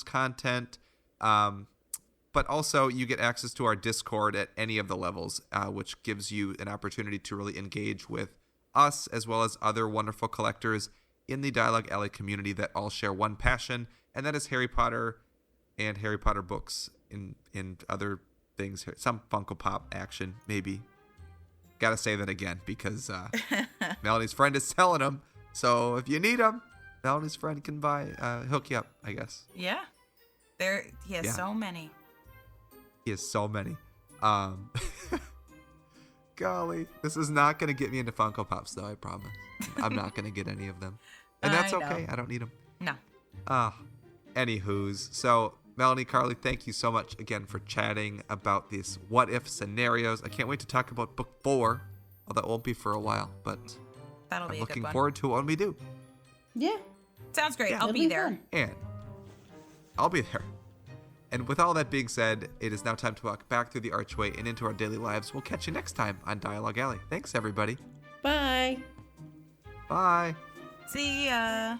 Speaker 1: content, but also you get access to our Discord at any of the levels, which gives you an opportunity to really engage with us as well as other wonderful collectors in the Dialogue Alley community that all share one passion, and that is Harry Potter and Harry Potter books in other things. Some Funko Pop action, maybe. Gotta say that again because Melanie's friend is selling them. So if you need them, Melanie's friend can hook you up, I guess.
Speaker 3: Yeah. He has so many.
Speaker 1: He has so many. Golly, this is not going to get me into Funko Pops, though, I promise. I'm not going to get any of them. And that's okay. I don't need them.
Speaker 3: No.
Speaker 1: Anywho's. So, Melanie, Carly, thank you so much again for chatting about these what-if scenarios. I can't wait to talk about book 4. Well, that won't be for a while, but
Speaker 3: That'll be
Speaker 1: I'm
Speaker 3: a good
Speaker 1: looking
Speaker 3: one.
Speaker 1: forward to it when we do.
Speaker 2: Yeah.
Speaker 3: Sounds great.
Speaker 1: Yeah.
Speaker 3: I'll
Speaker 2: It'll
Speaker 3: be
Speaker 2: be
Speaker 3: there.
Speaker 2: fun.
Speaker 1: And I'll be there. And with all that being said, it is now time to walk back through the archway and into our daily lives. We'll catch you next time on Dialogue Alley. Thanks, everybody.
Speaker 2: Bye.
Speaker 1: Bye.
Speaker 3: See ya.